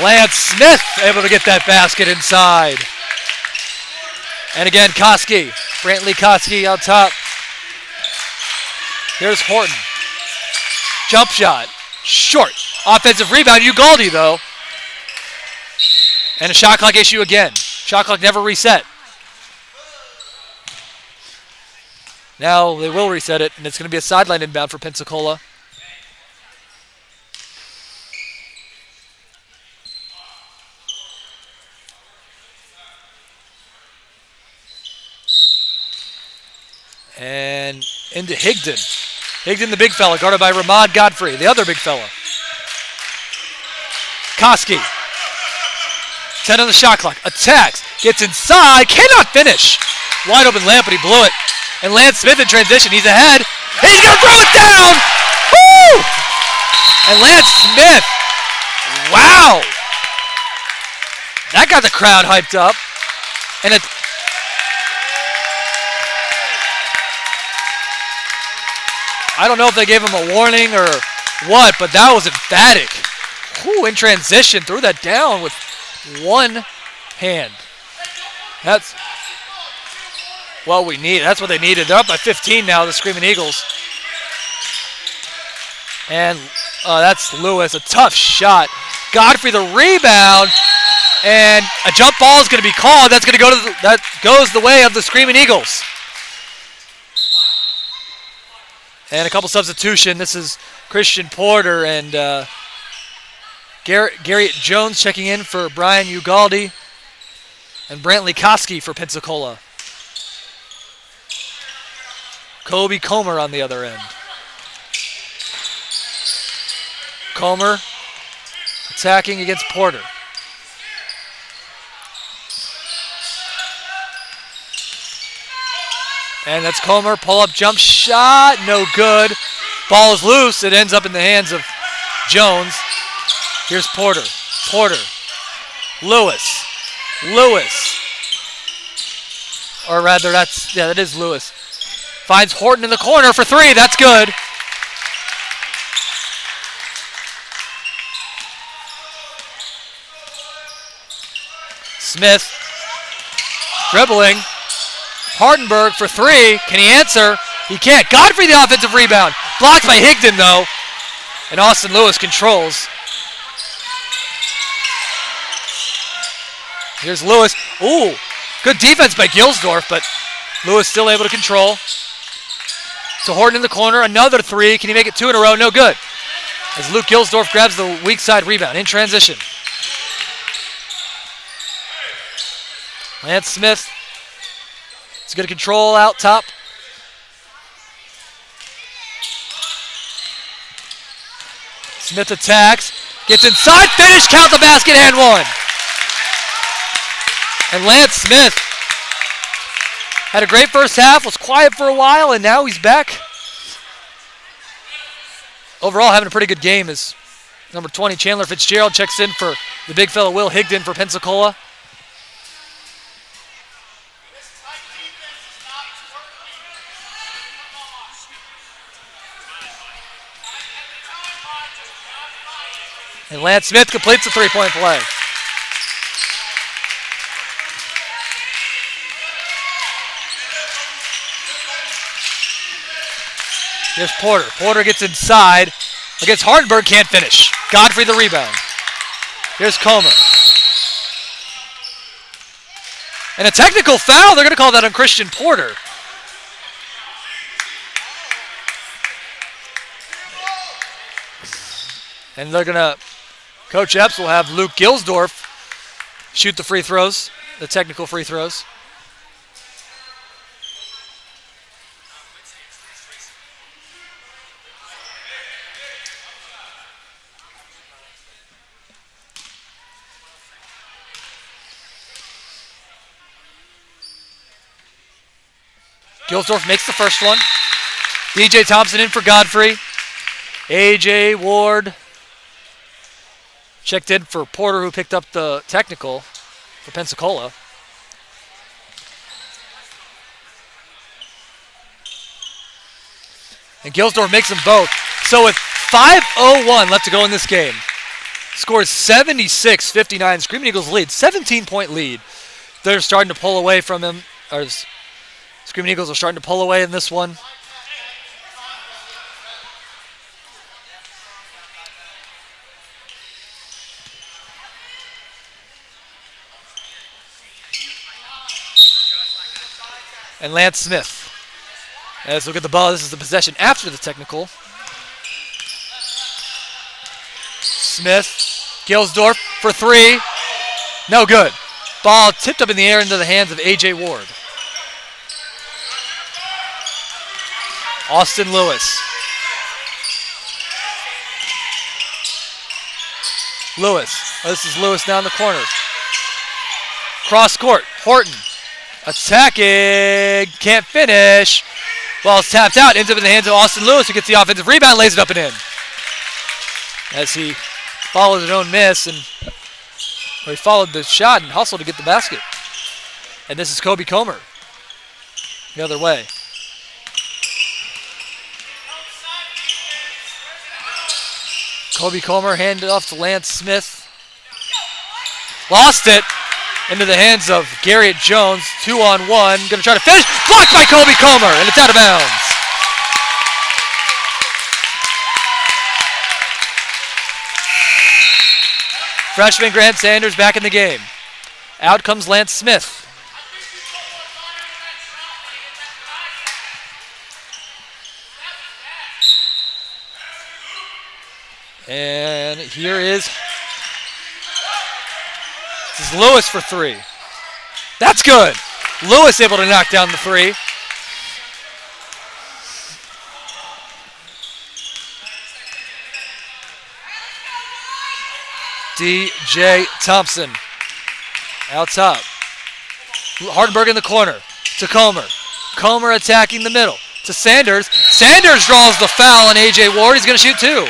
Lance Smith able to get that basket inside. And again, Koski, Brantley Koski out top. Here's Horton. Jump shot, short. Offensive rebound, Ugaldi though. And a shot clock issue again. Shot clock never reset. Now they will reset it, and it's going to be a sideline inbound for Pensacola. And into Higdon. Higdon, the big fella, guarded by Ramad Godfrey, the other big fella. Koski. 10 on the shot clock. Attacks. Gets inside. Cannot finish. Wide open layup, but he blew it. And Lance Smith in transition. He's ahead. He's going to throw it down. Woo! And Lance Smith. Wow. That got the crowd hyped up. And it. I don't know if they gave him a warning or what, but that was emphatic. Whew, in transition, threw that down with one hand. That's what we need. That's what they needed. They're up by 15 now, the Screaming Eagles. And that's Lewis, a tough shot. Godfrey the rebound, and a jump ball is going to be called. That's going to go to that goes the way of the Screaming Eagles. And a couple substitution. This is Christian Porter and Garrett Jones checking in for Brian Ugaldi and Brantley Koski for Pensacola. Kobe Comer on the other end. Comer attacking against Porter. And that's Comer, pull-up jump shot, no good. Ball is loose, it ends up in the hands of Jones. Here's Porter, Lewis. Or rather, that is Lewis. Finds Horton in the corner for three, that's good. Smith, dribbling. Hardenberg for three. Can he answer? He can't. Godfrey the offensive rebound. Blocked by Higdon though. And Austin Lewis controls. Here's Lewis. Ooh, good defense by Gilsdorf, but Lewis still able to control. So Horton in the corner. Another three. Can he make it two in a row? No good. As Luke Gilsdorf grabs the weak side rebound in transition. Lance Smith. It's good control out top. Smith attacks. Gets inside. Finish. Count the basket and one. And Lance Smith had a great first half. Was quiet for a while. And now he's back. Overall having a pretty good game as number 20 Chandler Fitzgerald checks in for the big fella Will Higdon for Pensacola. And Lance Smith completes the three-point play. Here's Porter. Porter gets inside. Against Hardenberg, can't finish. Godfrey the rebound. Here's Comer. And a technical foul. They're going to call that on Christian Porter. And they're going to, Coach Epps will have Luke Gilsdorf shoot the free throws, the technical free throws. Gilsdorf makes the first one. DJ Thompson in for Godfrey. AJ Ward checked in for Porter, who picked up the technical for Pensacola. And Gilsdorf makes them both. So with 5:01 left to go in this game, scores 76-59. Screaming Eagles lead, 17-point lead. They're starting to pull away from him. Screaming Eagles are starting to pull away in this one. And Lance Smith. Let's look at the ball. This is the possession after the technical. Smith, Gilsdorf for three. No good. Ball tipped up in the air into the hands of A.J. Ward. Austin Lewis. This is Lewis down the corner. Cross court. Horton. Attacking. Can't finish. Ball's tapped out. Ends up in the hands of Austin Lewis, who gets the offensive rebound, lays it up and in. As he followed his own miss, he followed the shot and hustled to get the basket. And this is Kobe Comer the other way. Kobe Comer handed off to Lance Smith. Lost it into the hands of Garrett Jones. 2-on-1. Going to try to finish. Blocked by Kobe Comer, and it's out of bounds. Freshman Grant Sanders back in the game. Out comes Lance Smith. And here is this is Lewis for three. That's good. Lewis able to knock down the three. DJ Thompson out top. Hardenberg in the corner to Comer. Comer attacking the middle to Sanders. Sanders draws the foul on A.J. Ward. He's going to shoot two.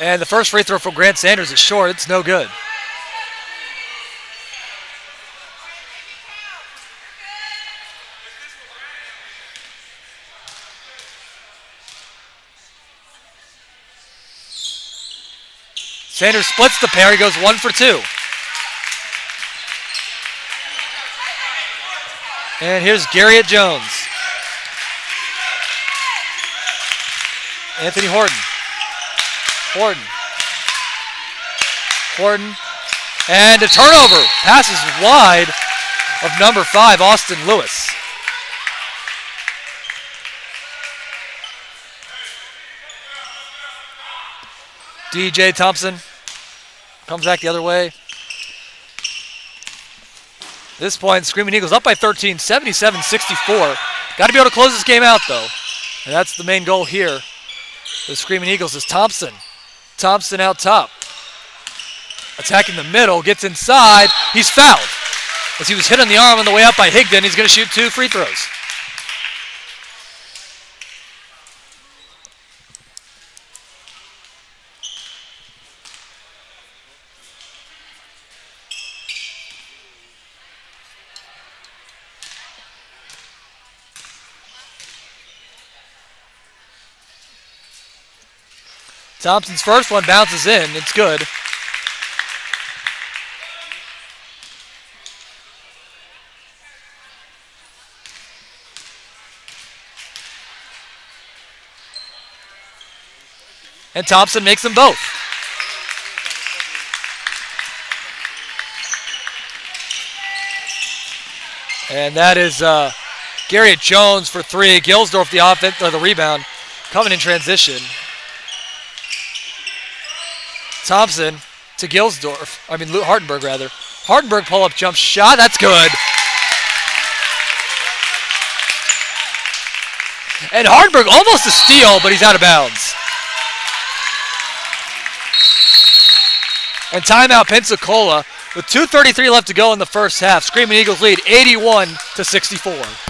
And the first free throw from Grant Sanders is short. It's no good. Sanders splits the pair. He goes 1 for 2. And here's Garrett Jones. Anthony Horton. Horton. And a turnover. Passes wide of number 5, Austin Lewis. DJ Thompson comes back the other way. At this point, Screaming Eagles up by 13, 77-64. Got to be able to close this game out, though. And that's the main goal here. The Screaming Eagles is Thompson. Thompson out top. Attacking the middle, gets inside. He's fouled. As he was hit on the arm on the way up by Higdon, he's going to shoot 2 free throws. Thompson's first one bounces in. It's good. And Thompson makes them both. And that is Garrett Jones for three. Gilsdorf the offense or the rebound, coming in transition. Thompson to Gilsdorf. Hardenberg rather. Hardenberg pull-up jump shot. That's good. And Hardenberg almost a steal, but he's out of bounds. And timeout Pensacola with 2:33 left to go in the first half. Screaming Eagles lead 81-64.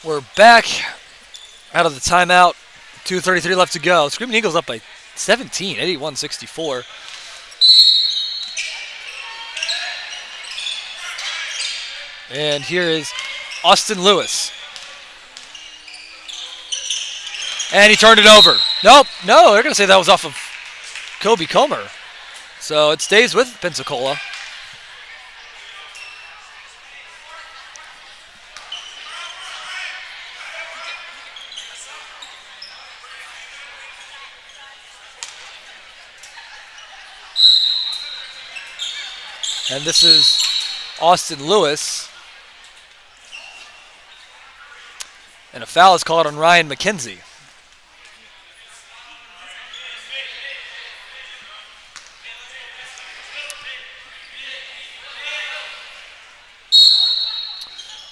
We're back out of the timeout. 2:33 left to go. Screaming Eagles up by 17, 81-64. And here is Austin Lewis. And he turned it over. Nope, no, they're going to say that was off of Kobe Comer. So it stays with Pensacola. And this is Austin Lewis. And a foul is called on Ryan McKenzie.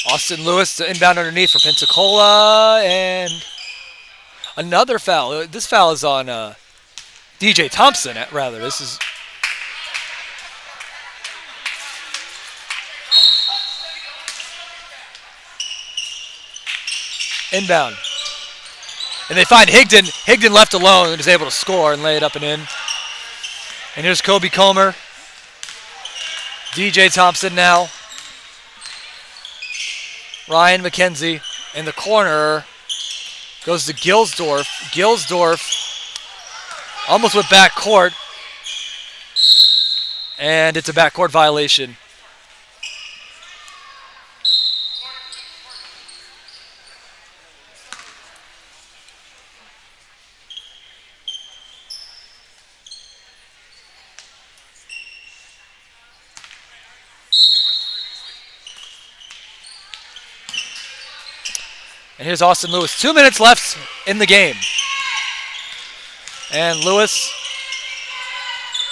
Austin Lewis to inbound underneath for Pensacola. And another foul. This foul is on DJ Thompson, rather. This is... inbound. And they find Higdon. Higdon left alone and is able to score and lay it up and in. And here's Kobe Comer. DJ Thompson now. Ryan McKenzie in the corner. Goes to Gilsdorf. Gilsdorf almost with backcourt. And it's a backcourt violation. And here's Austin Lewis. 2 minutes left in the game. And Lewis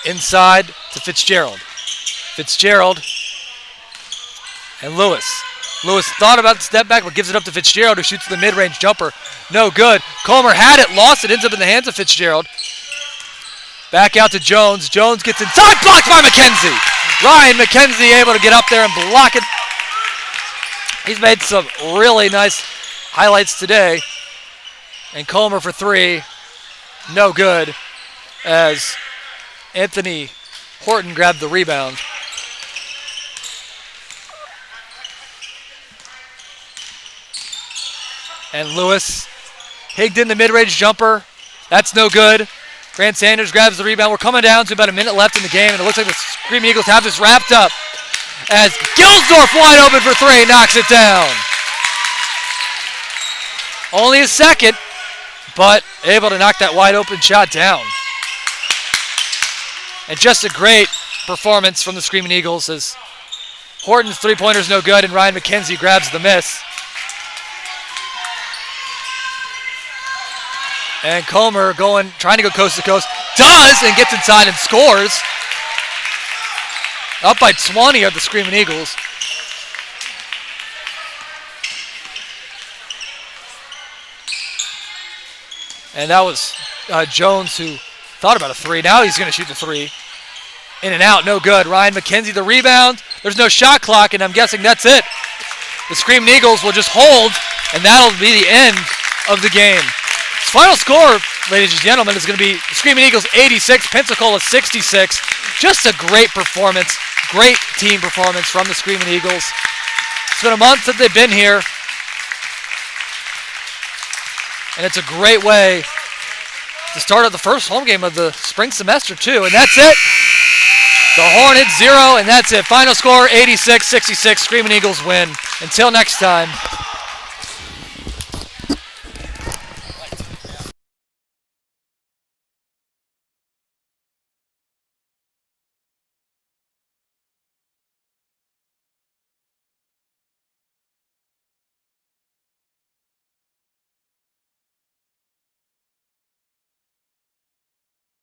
inside to Fitzgerald. Fitzgerald and Lewis. Lewis thought about the step back, but gives it up to Fitzgerald, who shoots the mid-range jumper. No good. Comer had it, lost it, ends up in the hands of Fitzgerald. Back out to Jones. Jones gets inside, blocked by McKenzie. Ryan McKenzie able to get up there and block it. He's made some really nice highlights today. And Comer for three. No good, as Anthony Horton grabbed the rebound. And Lewis, Higdon, the mid-range jumper. That's no good. Grant Sanders grabs the rebound. We're coming down to about a minute left in the game, and it looks like the Screaming Eagles have this wrapped up as Gilsdorf wide open for three, knocks it down. Only a second, but able to knock that wide open shot down. And just a great performance from the Screaming Eagles as Horton's three-pointer's no good and Ryan McKenzie grabs the miss. And Comer trying to go coast to coast. Does, and gets inside and scores. Up by 20 are the Screaming Eagles. And that was Jones who thought about a three. Now he's going to shoot the three. In and out, no good. Ryan McKenzie, the rebound. There's no shot clock, and I'm guessing that's it. The Screaming Eagles will just hold, and that'll be the end of the game. Final score, ladies and gentlemen, is going to be Screaming Eagles 86, Pensacola 66. Just a great performance, great team performance from the Screaming Eagles. It's been a month that they've been here, and it's a great way to start out the first home game of the spring semester, too. And that's it. The Hornets 0, and that's it. Final score 86-66. Screaming Eagles win. Until next time.